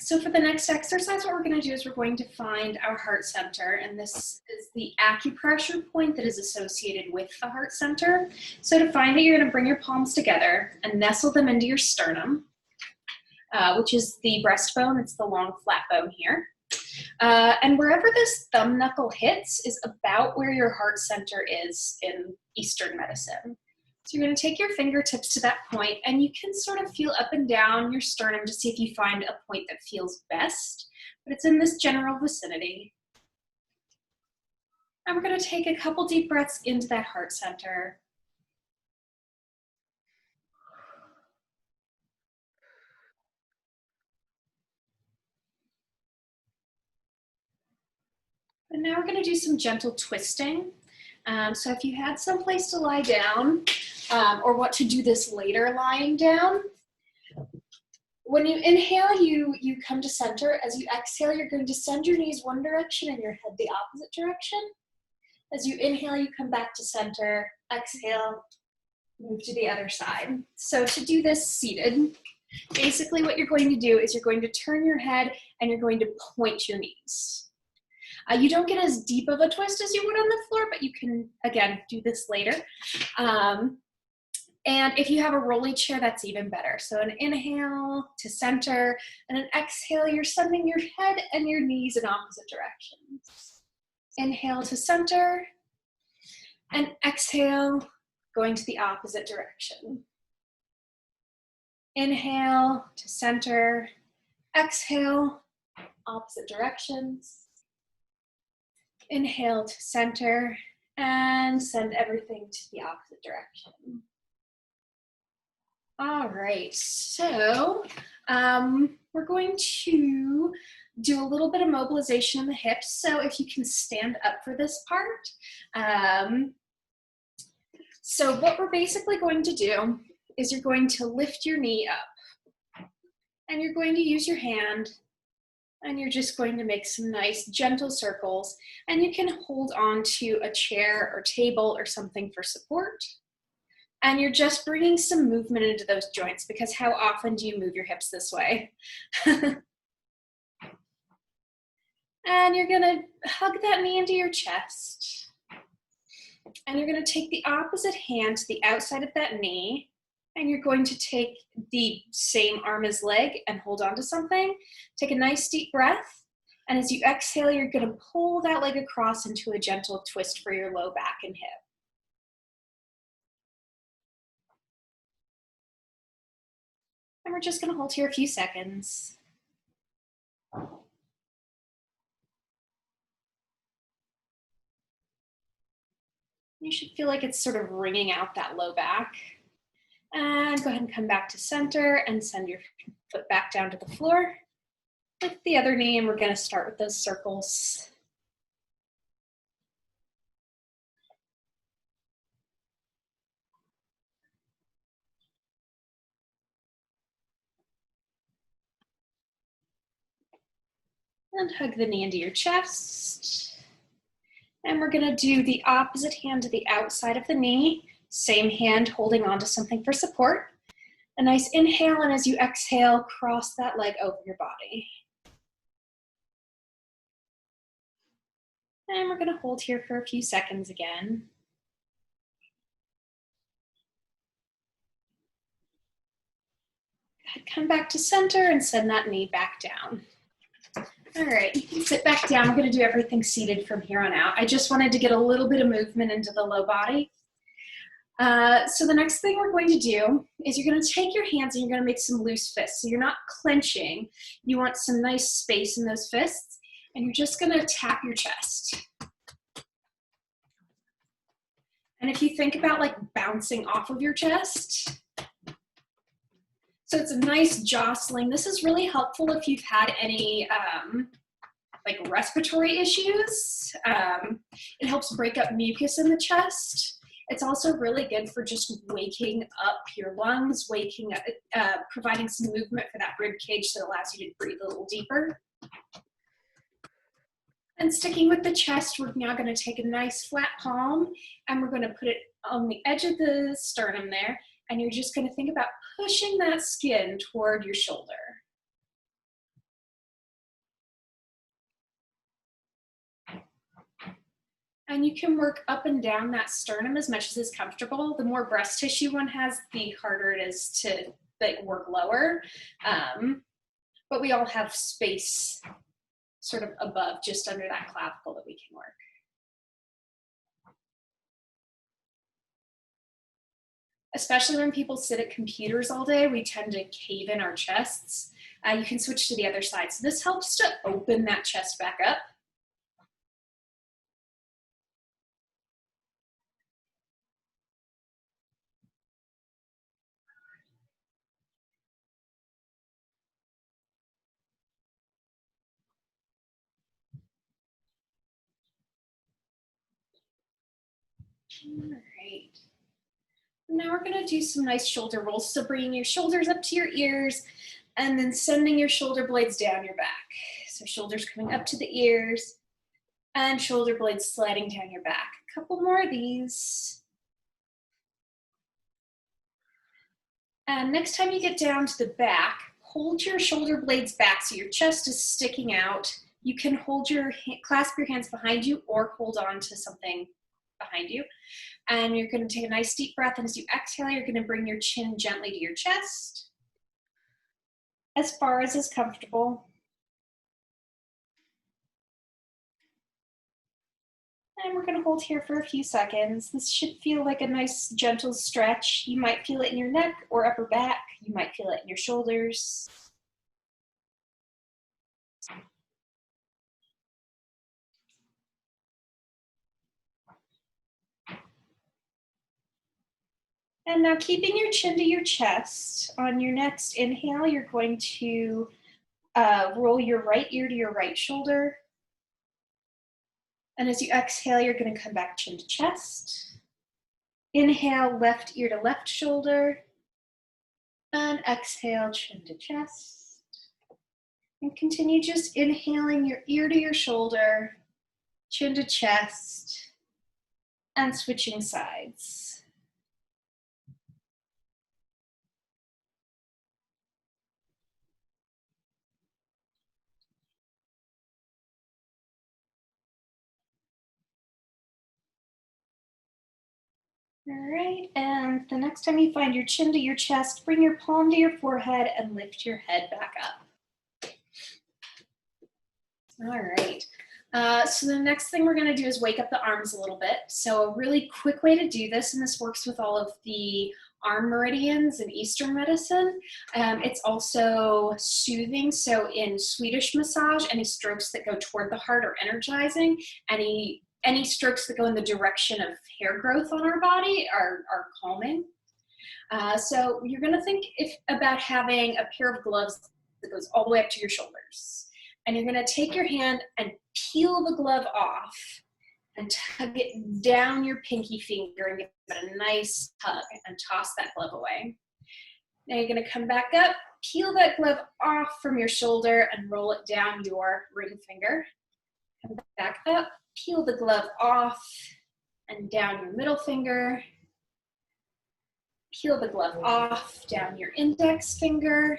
So for the next exercise, what we're going to do is we're going to find our heart center, and this is the acupressure point that is associated with the heart center. So to find it, you're going to bring your palms together and nestle them into your sternum, which is the breastbone. It's the long flat bone here. And wherever this thumb knuckle hits is about where your heart center is in Eastern medicine. So you're going to take your fingertips to that point, and you can sort of feel up and down your sternum to see if you find a point that feels best, but it's in this general vicinity. And we're going to take a couple deep breaths into that heart center. And now we're going to do some gentle twisting. So if you had some place to lie down, or want to do this later lying down, when you inhale, you come to center. As you exhale, you're going to send your knees one direction and your head the opposite direction. As you inhale, you come back to center. Exhale, move to the other side. So to do this seated, basically what you're going to do is you're going to turn your head and you're going to point your knees. You don't get as deep of a twist as you would on the floor, but you can, again, do this later. And if you have a rolly chair, that's even better. So an inhale to center, and an exhale, you're sending your head and your knees in opposite directions. Inhale to center, and exhale, going to the opposite direction. Inhale to center, exhale, opposite directions. Inhale to center, and send everything to the opposite direction. All right, so we're going to do a little bit of mobilization in the hips. So if you can stand up for this part. So what we're basically going to do is you're going to lift your knee up, and you're going to use your hand, and you're just going to make some nice gentle circles, and you can hold on to a chair or table or something for support. And you're just bringing some movement into those joints, because how often do you move your hips this way? And you're gonna hug that knee into your chest. And you're gonna take the opposite hand to the outside of that knee, and you're going to take the same arm as leg and hold on to something. Take a nice deep breath, and as you exhale, you're gonna pull that leg across into a gentle twist for your low back and hip. And we're just gonna hold here a few seconds. You should feel like it's sort of wringing out that low back. And go ahead and come back to center and send your foot back down to the floor. Lift the other knee, and we're gonna start with those circles. And hug the knee into your chest. And we're gonna do the opposite hand to the outside of the knee. Same hand holding on to something for support. A nice inhale, and as you exhale, cross that leg over your body. And we're gonna hold here for a few seconds again. Come back to center and send that knee back down. All right, you can sit back down. I'm gonna do everything seated from here on out. I just wanted to get a little bit of movement into the low body. So the next thing we're going to do is you're gonna take your hands and you're gonna make some loose fists. So you're not clenching. You want some nice space in those fists, and you're just gonna tap your chest. And if you think about like bouncing off of your chest, so it's a nice jostling. This is really helpful if you've had any like respiratory issues. It helps break up mucus in the chest. It's also really good for just waking up your lungs, providing some movement for that rib cage that allows you to breathe a little deeper. And sticking with the chest, we're now going to take a nice flat palm and we're going to put it on the edge of the sternum there. And you're just going to think about pushing that skin toward your shoulder. And you can work up and down that sternum as much as is comfortable. The more breast tissue one has, the harder it is to work lower. But we all have space sort of above, just under that clavicle that we can work. Especially when people sit at computers all day, we tend to cave in our chests. You can switch to the other side. So this helps to open that chest back up. All right. Now we're going to do some nice shoulder rolls. So bringing your shoulders up to your ears and then sending your shoulder blades down your back. So shoulders coming up to the ears and shoulder blades sliding down your back. A couple more of these. And next time you get down to the back, hold your shoulder blades back so your chest is sticking out. You can hold clasp your hands behind you or hold on to something behind you. And you're going to take a nice deep breath, and as you exhale, you're going to bring your chin gently to your chest, as far as is comfortable. And we're going to hold here for a few seconds. This should feel like a nice gentle stretch. You might feel it in your neck or upper back. You might feel it in your shoulders. And now keeping your chin to your chest, on your next inhale, you're going to roll your right ear to your right shoulder. And as you exhale, you're going to come back chin to chest. Inhale, left ear to left shoulder. And exhale, chin to chest. And continue just inhaling your ear to your shoulder, chin to chest, and switching sides. All right, and the next time you find your chin to your chest, bring your palm to your forehead and lift your head back up. All right, so the next thing we're gonna do is wake up the arms a little bit. So a really quick way to do this, and this works with all of the arm meridians in Eastern medicine, it's also soothing. So in Swedish massage, any strokes that go toward the heart are energizing. Any strokes that go in the direction of hair growth on our body are calming. So you're going to think about having a pair of gloves that goes all the way up to your shoulders. And you're going to take your hand and peel the glove off and tug it down your pinky finger and give it a nice tug and toss that glove away. Now you're going to come back up, peel that glove off from your shoulder and roll it down your ring finger. Come back up. Peel the glove off and down your middle finger. Peel the glove off, down your index finger.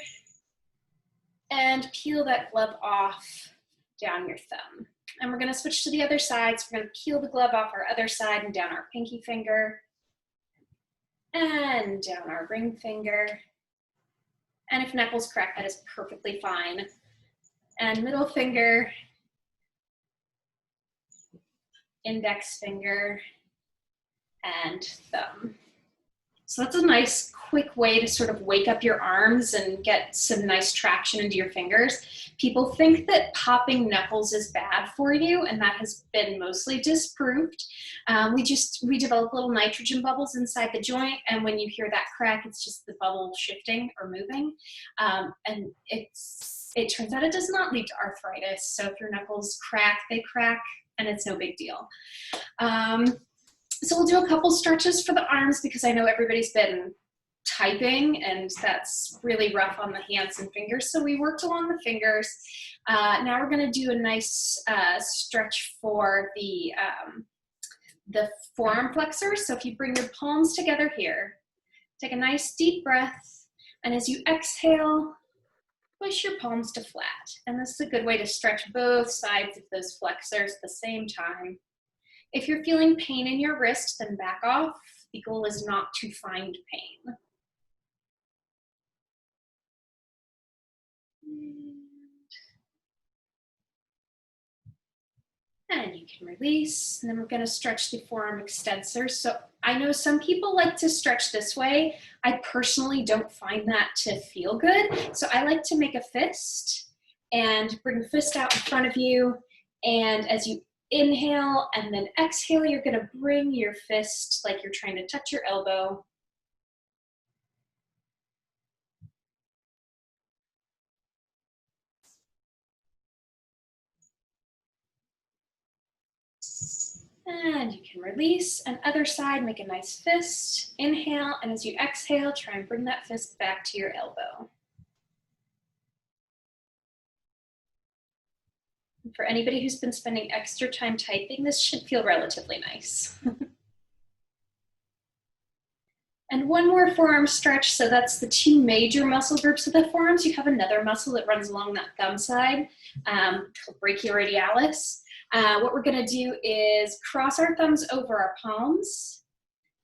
And peel that glove off, down your thumb. And we're going to switch to the other side. So we're going to peel the glove off our other side and down our pinky finger. And down our ring finger. And if knuckles crack, that is perfectly fine. And middle finger. Index finger, and thumb. So that's a nice quick way to sort of wake up your arms and get some nice traction into your fingers. People think that popping knuckles is bad for you, and that has been mostly disproved. We develop little nitrogen bubbles inside the joint, and when you hear that crack, it's just the bubble shifting or moving. And it turns out it does not lead to arthritis. So if your knuckles crack, they crack, and it's no big deal. So we'll do a couple stretches for the arms because I know everybody's been typing and that's really rough on the hands and fingers. So we worked along the fingers. Now we're gonna do a nice stretch for the forearm flexors. So if you bring your palms together here, take a nice deep breath, and as you exhale, push your palms to flat. And this is a good way to stretch both sides of those flexors at the same time. If you're feeling pain in your wrist, then back off. The goal is not to find pain. And you can release, and then we're gonna stretch the forearm extensors. So I know some people like to stretch this way. I personally don't find that to feel good. So I like to make a fist and bring the fist out in front of you. And as you inhale and then exhale, you're gonna bring your fist like you're trying to touch your elbow. And you can release, and other side, make a nice fist, inhale, and as you exhale, try and bring that fist back to your elbow. And for anybody who's been spending extra time typing, this should feel relatively nice. And one more forearm stretch, so that's the two major muscle groups of the forearms. You have another muscle that runs along that thumb side, called brachioradialis. What we're gonna do is cross our thumbs over our palms,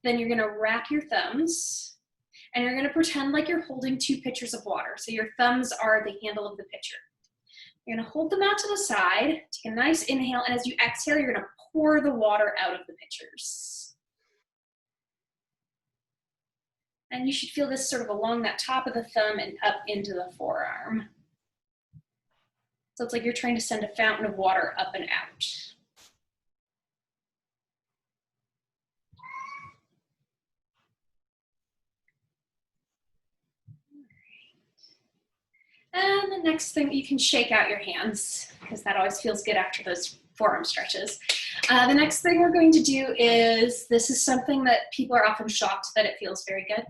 then you're gonna wrap your thumbs, and you're gonna pretend like you're holding two pitchers of water. So your thumbs are the handle of the pitcher. You're gonna hold them out to the side, take a nice inhale, and as you exhale, you're gonna pour the water out of the pitchers. And you should feel this sort of along that top of the thumb and up into the forearm. So it's like you're trying to send a fountain of water up and out. And the next thing, you can shake out your hands because that always feels good after those forearm stretches. The next thing we're going to do is, this is something that people are often shocked that it feels very good.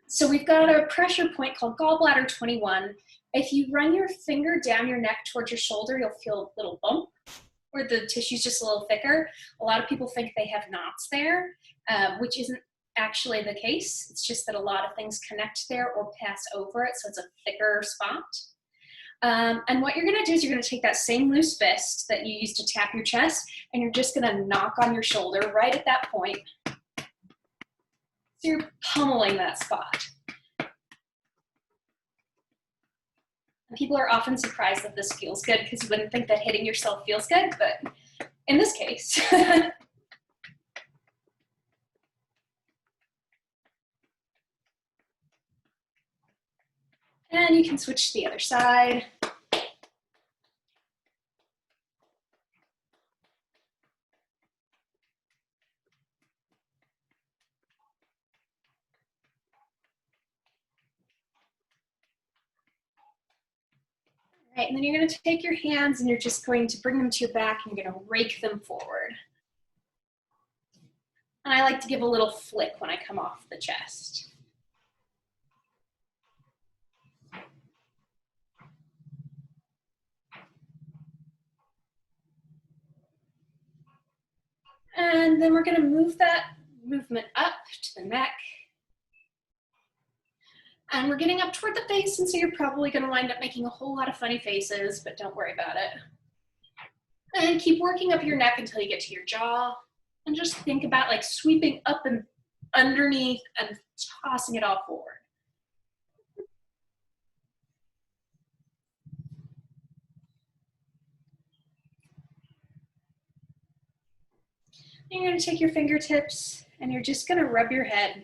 So we've got a pressure point called gallbladder 21. If you run your finger down your neck towards your shoulder, you'll feel a little bump where the tissue's just a little thicker. A lot of people think they have knots there, which isn't actually the case. It's just that a lot of things connect there or pass over it, so it's a thicker spot. And what you're gonna do is you're gonna take that same loose fist that you used to tap your chest, and you're just gonna knock on your shoulder right at that point. So you're pummeling that spot. People are often surprised that this feels good because you wouldn't think that hitting yourself feels good, but in this case. And you can switch to the other side. Right, and then you're going to take your hands and you're just going to bring them to your back and you're going to rake them forward. And I like to give a little flick when I come off the chest. And then we're going to move that movement up to the neck. And we're getting up toward the face, and so you're probably going to wind up making a whole lot of funny faces, but don't worry about it. And keep working up your neck until you get to your jaw. And just think about like sweeping up and underneath and tossing it all forward. And you're going to take your fingertips and you're just going to rub your head.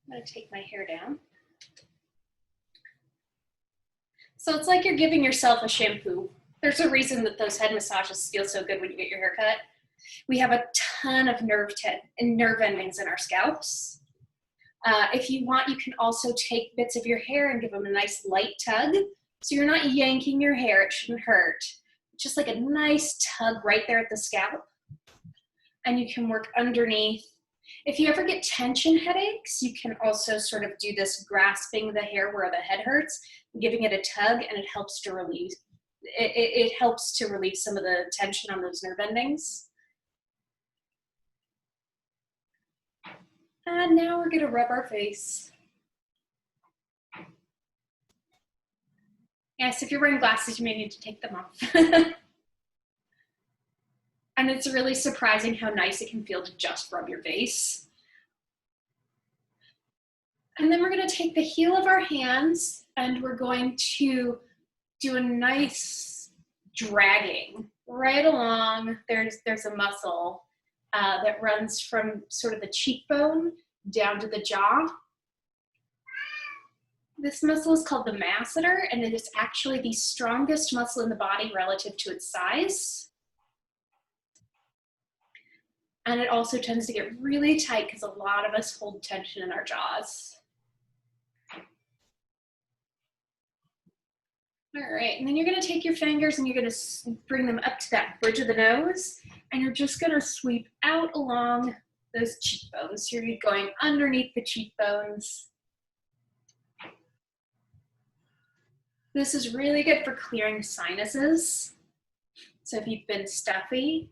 I'm going to take my hair down. So it's like you're giving yourself a shampoo. There's a reason that those head massages feel so good when you get your hair cut. We have a ton of nerve endings in our scalps. If you want, you can also take bits of your hair and give them a nice light tug. So you're not yanking your hair, it shouldn't hurt. Just like a nice tug right there at the scalp. And you can work underneath. If you ever get tension headaches, you can also sort of do this grasping the hair where the head hurts, giving it a tug, and it helps to relieve. It helps to relieve some of the tension on those nerve endings. And now we're gonna rub our face. Yes, if you're wearing glasses, you may need to take them off. And it's really surprising how nice it can feel to just rub your face. And then we're gonna take the heel of our hands and we're going to do a nice dragging right along. There's a muscle that runs from sort of the cheekbone down to the jaw. This muscle is called the masseter, and it is actually the strongest muscle in the body relative to its size. And it also tends to get really tight because a lot of us hold tension in our jaws. All right, and then you're gonna take your fingers and you're gonna bring them up to that bridge of the nose, and you're just gonna sweep out along those cheekbones. You're going underneath the cheekbones. This is really good for clearing sinuses. So if you've been stuffy.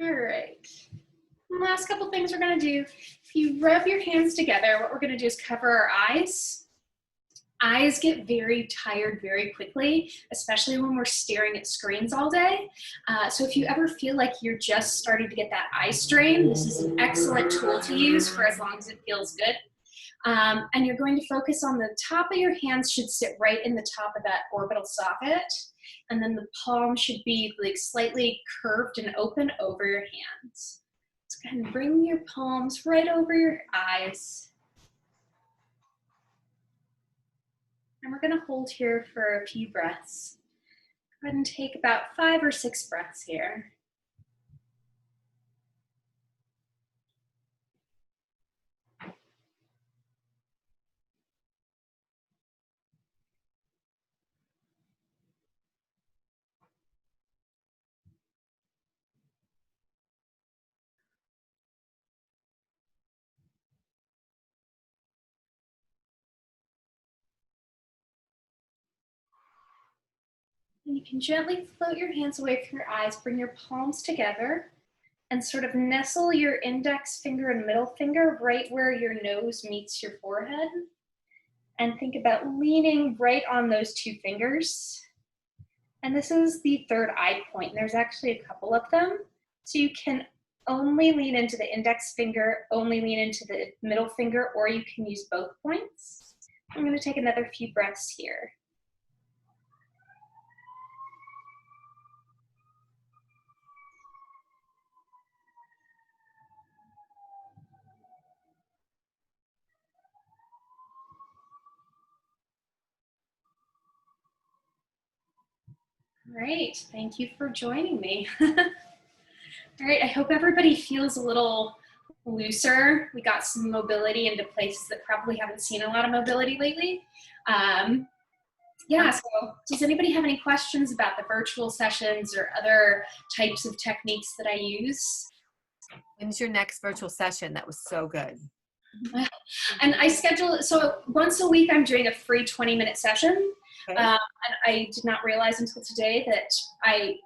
All right. And last couple things we're gonna do. If you rub your hands together, what we're gonna do is cover our eyes. Eyes get very tired very quickly, especially when we're staring at screens all day. So if you ever feel like you're just starting to get that eye strain, this is an excellent tool to use for as long as it feels good. And you're going to focus on the top of your hands should sit right in the top of that orbital socket. And then the palm should be like slightly curved and open over your hands. So go ahead and bring your palms right over your eyes. And we're gonna hold here for a few breaths. Go ahead and take about 5 or 6 breaths here. And you can gently float your hands away from your eyes, bring your palms together, and sort of nestle your index finger and middle finger right where your nose meets your forehead. And think about leaning right on those 2 fingers. And this is the third eye point. There's actually a couple of them. So you can only lean into the index finger, only lean into the middle finger, or you can use both points. I'm going to take another few breaths here. Great, thank you for joining me. All right, I hope everybody feels a little looser. We got some mobility into places that probably haven't seen a lot of mobility lately. Yeah, so does anybody have any questions about the virtual sessions or other types of techniques that I use? When's your next virtual session? That was so good. And I schedule, so once a week I'm doing a free 20-minute session. Okay. And I did not realize until today that I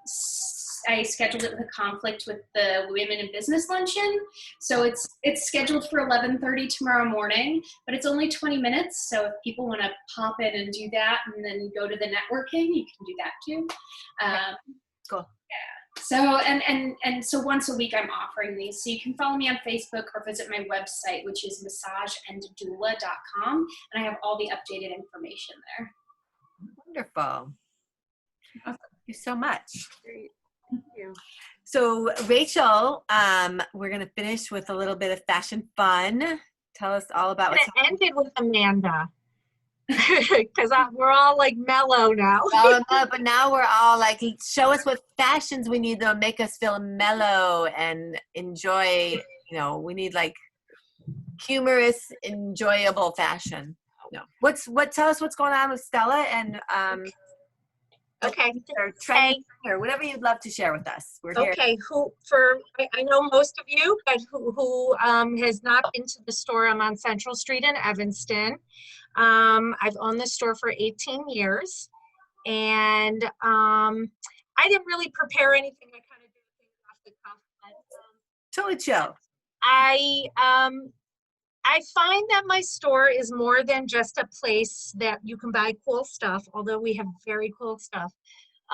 scheduled it with a conflict with the Women in Business Luncheon. So it's scheduled for 11:30 tomorrow morning, but it's only 20 minutes. So if people want to pop in and do that and then go to the networking, you can do that too. Cool. Yeah. So, and so once a week I'm offering these. So you can follow me on Facebook or visit my website, which is massageanddoula.com. And I have all the updated information there. Wonderful. Thank you so much. Great. Thank you. So Rachel, we're going to finish with a little bit of fashion fun. Tell us all about what's It ended with Amanda. Because we're all like mellow now. but now we're all like, show us what fashions we need to make us feel mellow and enjoy. You know, we need like humorous, enjoyable fashion. No, tell us what's going on with Stella and Okay. or trending or whatever you'd love to share with us. We're here. Okay, I know most of you, but who has not been to the store? I'm on Central Street in Evanston. I've owned the store for 18 years, and I didn't really prepare anything. I kind of did things off the cuff, but Totally chill. I find that my store is more than just a place that you can buy cool stuff, although we have very cool stuff.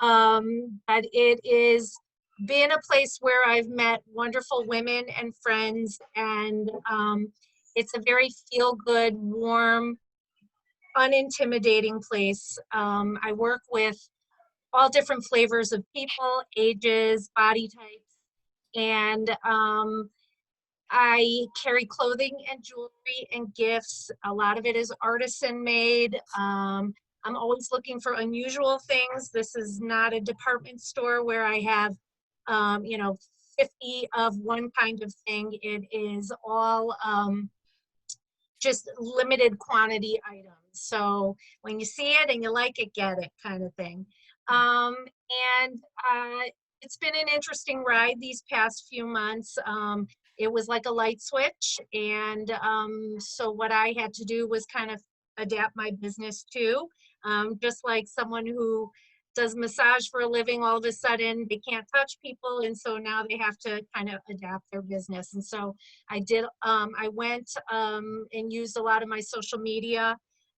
But it is been a place where I've met wonderful women and friends, and it's a very feel-good, warm, unintimidating place. I work with all different flavors of people, ages, body types, and I carry clothing and jewelry and gifts. A lot of it is artisan made. I'm always looking for unusual things. This is not a department store where I have, 50 of one kind of thing. It is all just limited quantity items. So when you see it and you like it, get it kind of thing. It's been an interesting ride these past few months. It was like a light switch. And so what I had to do was kind of adapt my business too. Just like someone who does massage for a living, all of a sudden they can't touch people. And so now they have to kind of adapt their business. And so I did, I went and used a lot of my social media,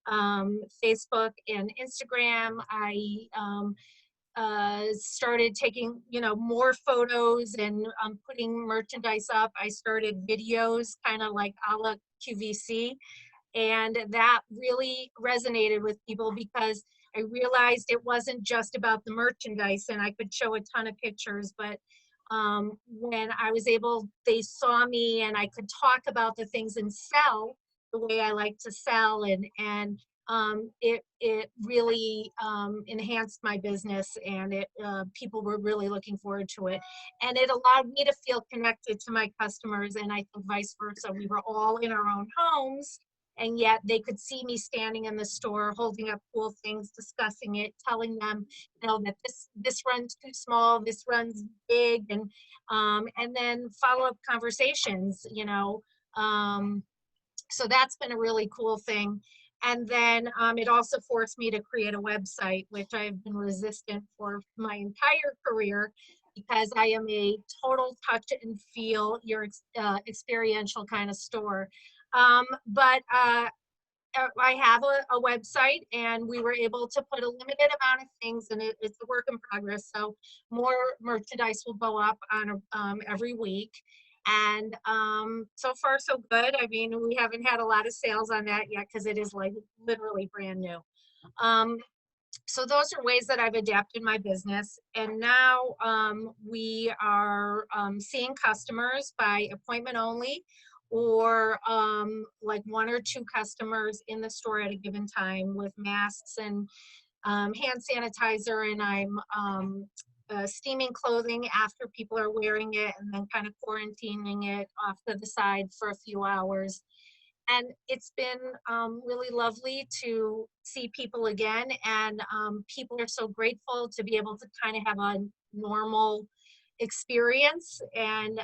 Facebook and Instagram. I started taking, more photos and putting merchandise up. I started videos kind of like a la QVC. And that really resonated with people because I realized it wasn't just about the merchandise, and I could show a ton of pictures, but when I was able, they saw me and I could talk about the things and sell the way I like to sell, and it really enhanced my business, and people were really looking forward to it, and it allowed me to feel connected to my customers, and I think vice versa. We were all in our own homes, and yet they could see me standing in the store holding up cool things, discussing it, telling them, that this runs too small, this runs big, and then follow-up conversations, so that's been a really cool thing. And then it also forced me to create a website, which I've been resistant for my entire career because I am a total touch and feel, your experiential kind of store. But I have a website, and we were able to put a limited amount of things, and it's a work in progress. So more merchandise will go up on every week. And so far so good. I mean, we haven't had a lot of sales on that yet because it is like literally brand new. So those are ways that I've adapted my business. And now we are seeing customers by appointment only, or like 1 or 2 customers in the store at a given time with masks and hand sanitizer, and I'm steaming clothing after people are wearing it, and then kind of quarantining it off to the side for a few hours. And it's been really lovely to see people again, and people are so grateful to be able to kind of have a normal experience, and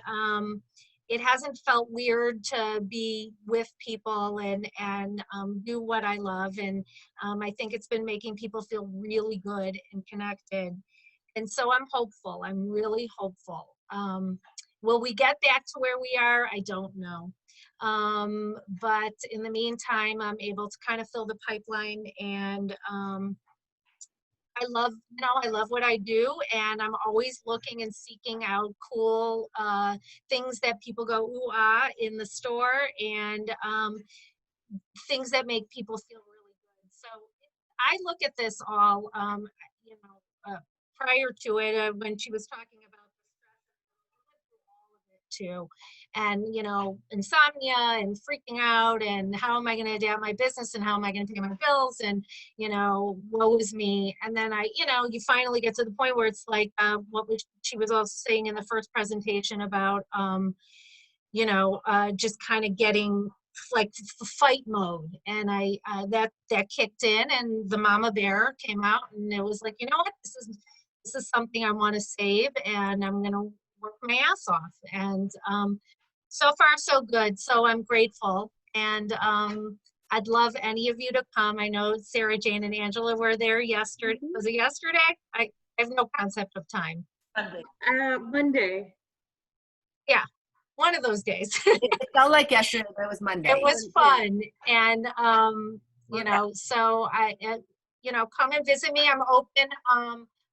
it hasn't felt weird to be with people and do what I love, and I think it's been making people feel really good and connected. And so I'm hopeful. I'm really hopeful. Will we get back to where we are? I don't know. But in the meantime, I'm able to kind of fill the pipeline, and I love what I do, and I'm always looking and seeking out cool things that people go, ooh, ah, in the store, and things that make people feel really good. So I look at this all, prior to it, when she was talking about the stress, all of it too. And, insomnia and freaking out, and how am I going to adapt my business, and how am I going to pay my bills, and, woe is me. And then you finally get to the point where it's like she was also saying in the first presentation about, just kind of getting like fight mode, and I that kicked in, and the mama bear came out, and it was like, you know what, this is something I want to save, and I'm gonna work my ass off. And so far so good. So I'm grateful, and I'd love any of you to come. I know Sarah Jane and Angela were there yesterday. Was it yesterday? I have no concept of time. Monday. Monday. Yeah, one of those days. It felt like yesterday, but it was Monday. It was fun, and you know, so you know, come and visit me. I'm open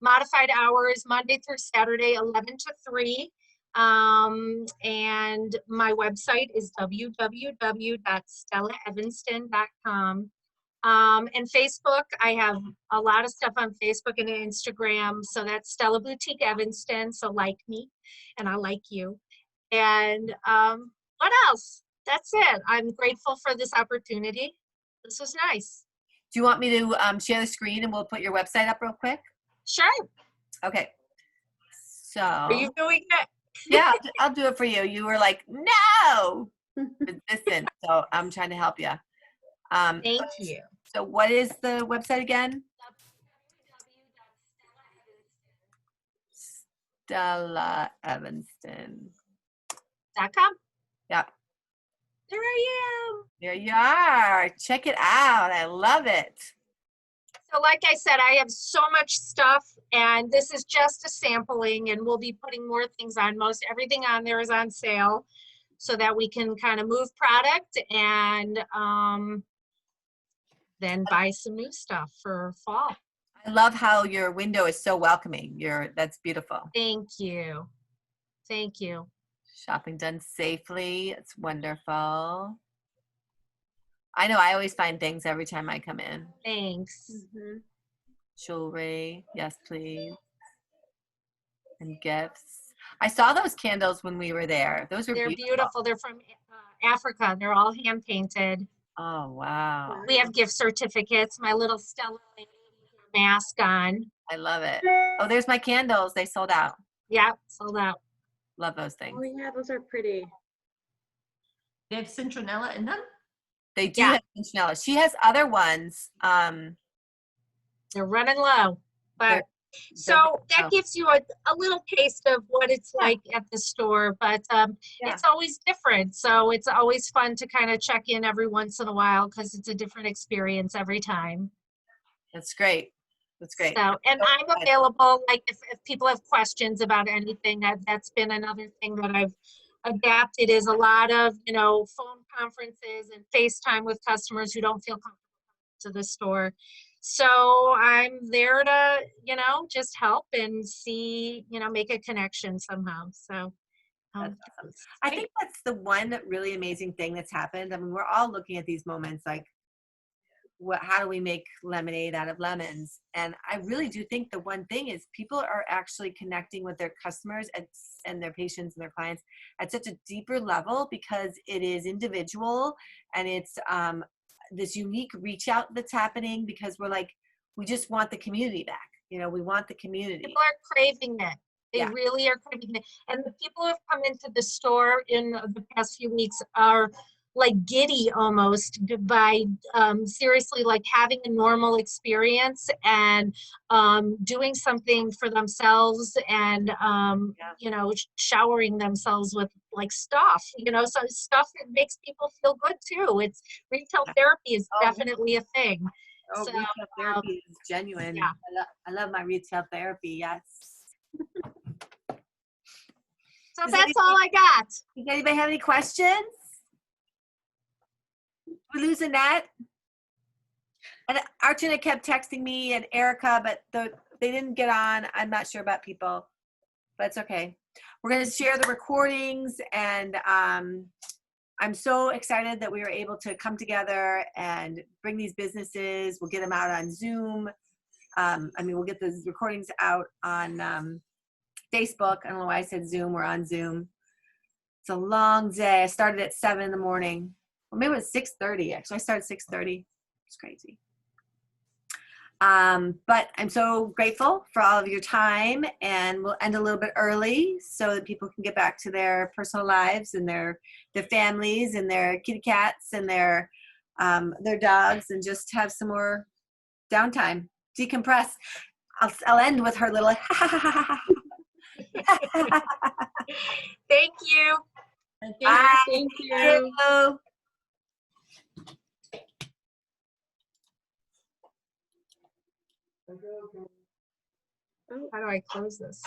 modified hours Monday through Saturday, 11 to 3. And my website is www.stellaevanston.com. And Facebook, I have a lot of stuff on Facebook and Instagram. So that's Stella Boutique Evanston. So like me, and I like you. And what else? That's it. I'm grateful for this opportunity. This was nice. Do you want me to share the screen and we'll put your website up real quick? Sure. Okay. So. Are you doing it? Yeah, I'll do it for you. You were like, no, resistant. So I'm trying to help you. Thank you. So what is the website again? StellaEvanston.com. Yep. There I am. There you are. Check it out. I love it. So like I said, I have so much stuff, and this is just a sampling, and we'll be putting more things on. Most everything on there is on sale so that we can kind of move product and then buy some new stuff for fall. I love how your window is so welcoming. That's beautiful. Thank you. Thank you. Shopping done safely. It's wonderful. I know I always find things every time I come in. Thanks. Jewelry. Yes, please. And gifts. I saw those candles when we were there. Those were beautiful. They're from Africa. They're all hand painted. Oh, wow. We have gift certificates. My little Stella lady with her mask on. I love it. Oh, there's my candles. They sold out. Yeah, sold out. Love those things. Oh yeah, those are pretty. They have citronella in them? They do have citronella. She has other ones. They're running low. But so that gives you a little taste of what it's like at the store. But it's always different. So it's always fun to kind of check in every once in a while because it's a different experience every time. That's great. That's great. So, and I'm available, like if people have questions about anything, that's been another thing that I've adapted is a lot of, you know, phone conferences and FaceTime with customers who don't feel comfortable to the store. So I'm there to, you know, just help and see, you know, make a connection somehow. So that's awesome. I think that's the one really amazing thing that's happened. I mean, we're all looking at these moments like, how do we make lemonade out of lemons? And I really do think the one thing is people are actually connecting with their customers and their patients and their clients at such a deeper level because it is individual and it's this unique reach out that's happening because we're like, we just want the community back. You know, we want the community. People are craving it. They really are craving it. And the people who have come into the store in the past few weeks are like giddy almost by seriously like having a normal experience and doing something for themselves and you know, showering themselves with like stuff, you know, so stuff that makes people feel good too. It's retail therapy is definitely a thing. Oh, so, retail therapy is genuine. Yeah. I love my retail therapy. Yes. So that's all I got. Does anybody have any questions? We're losing that. And Archana kept texting me and Erica, but they didn't get on. I'm not sure about people, but it's okay. We're going to share the recordings, and I'm so excited that we were able to come together and bring these businesses. We'll get them out on Zoom. I mean, we'll get those recordings out on Facebook. I don't know why I said Zoom. We're on Zoom. It's a long day. I started at 7 in the morning. Well, maybe it was 6:30. Actually, I started at 6:30. It's crazy. But I'm so grateful for all of your time, and we'll end a little bit early so that people can get back to their personal lives and their families and their kitty cats and their dogs, and just have some more downtime, decompress. I'll end with her little Thank you. Bye. Thank you. How do I close this?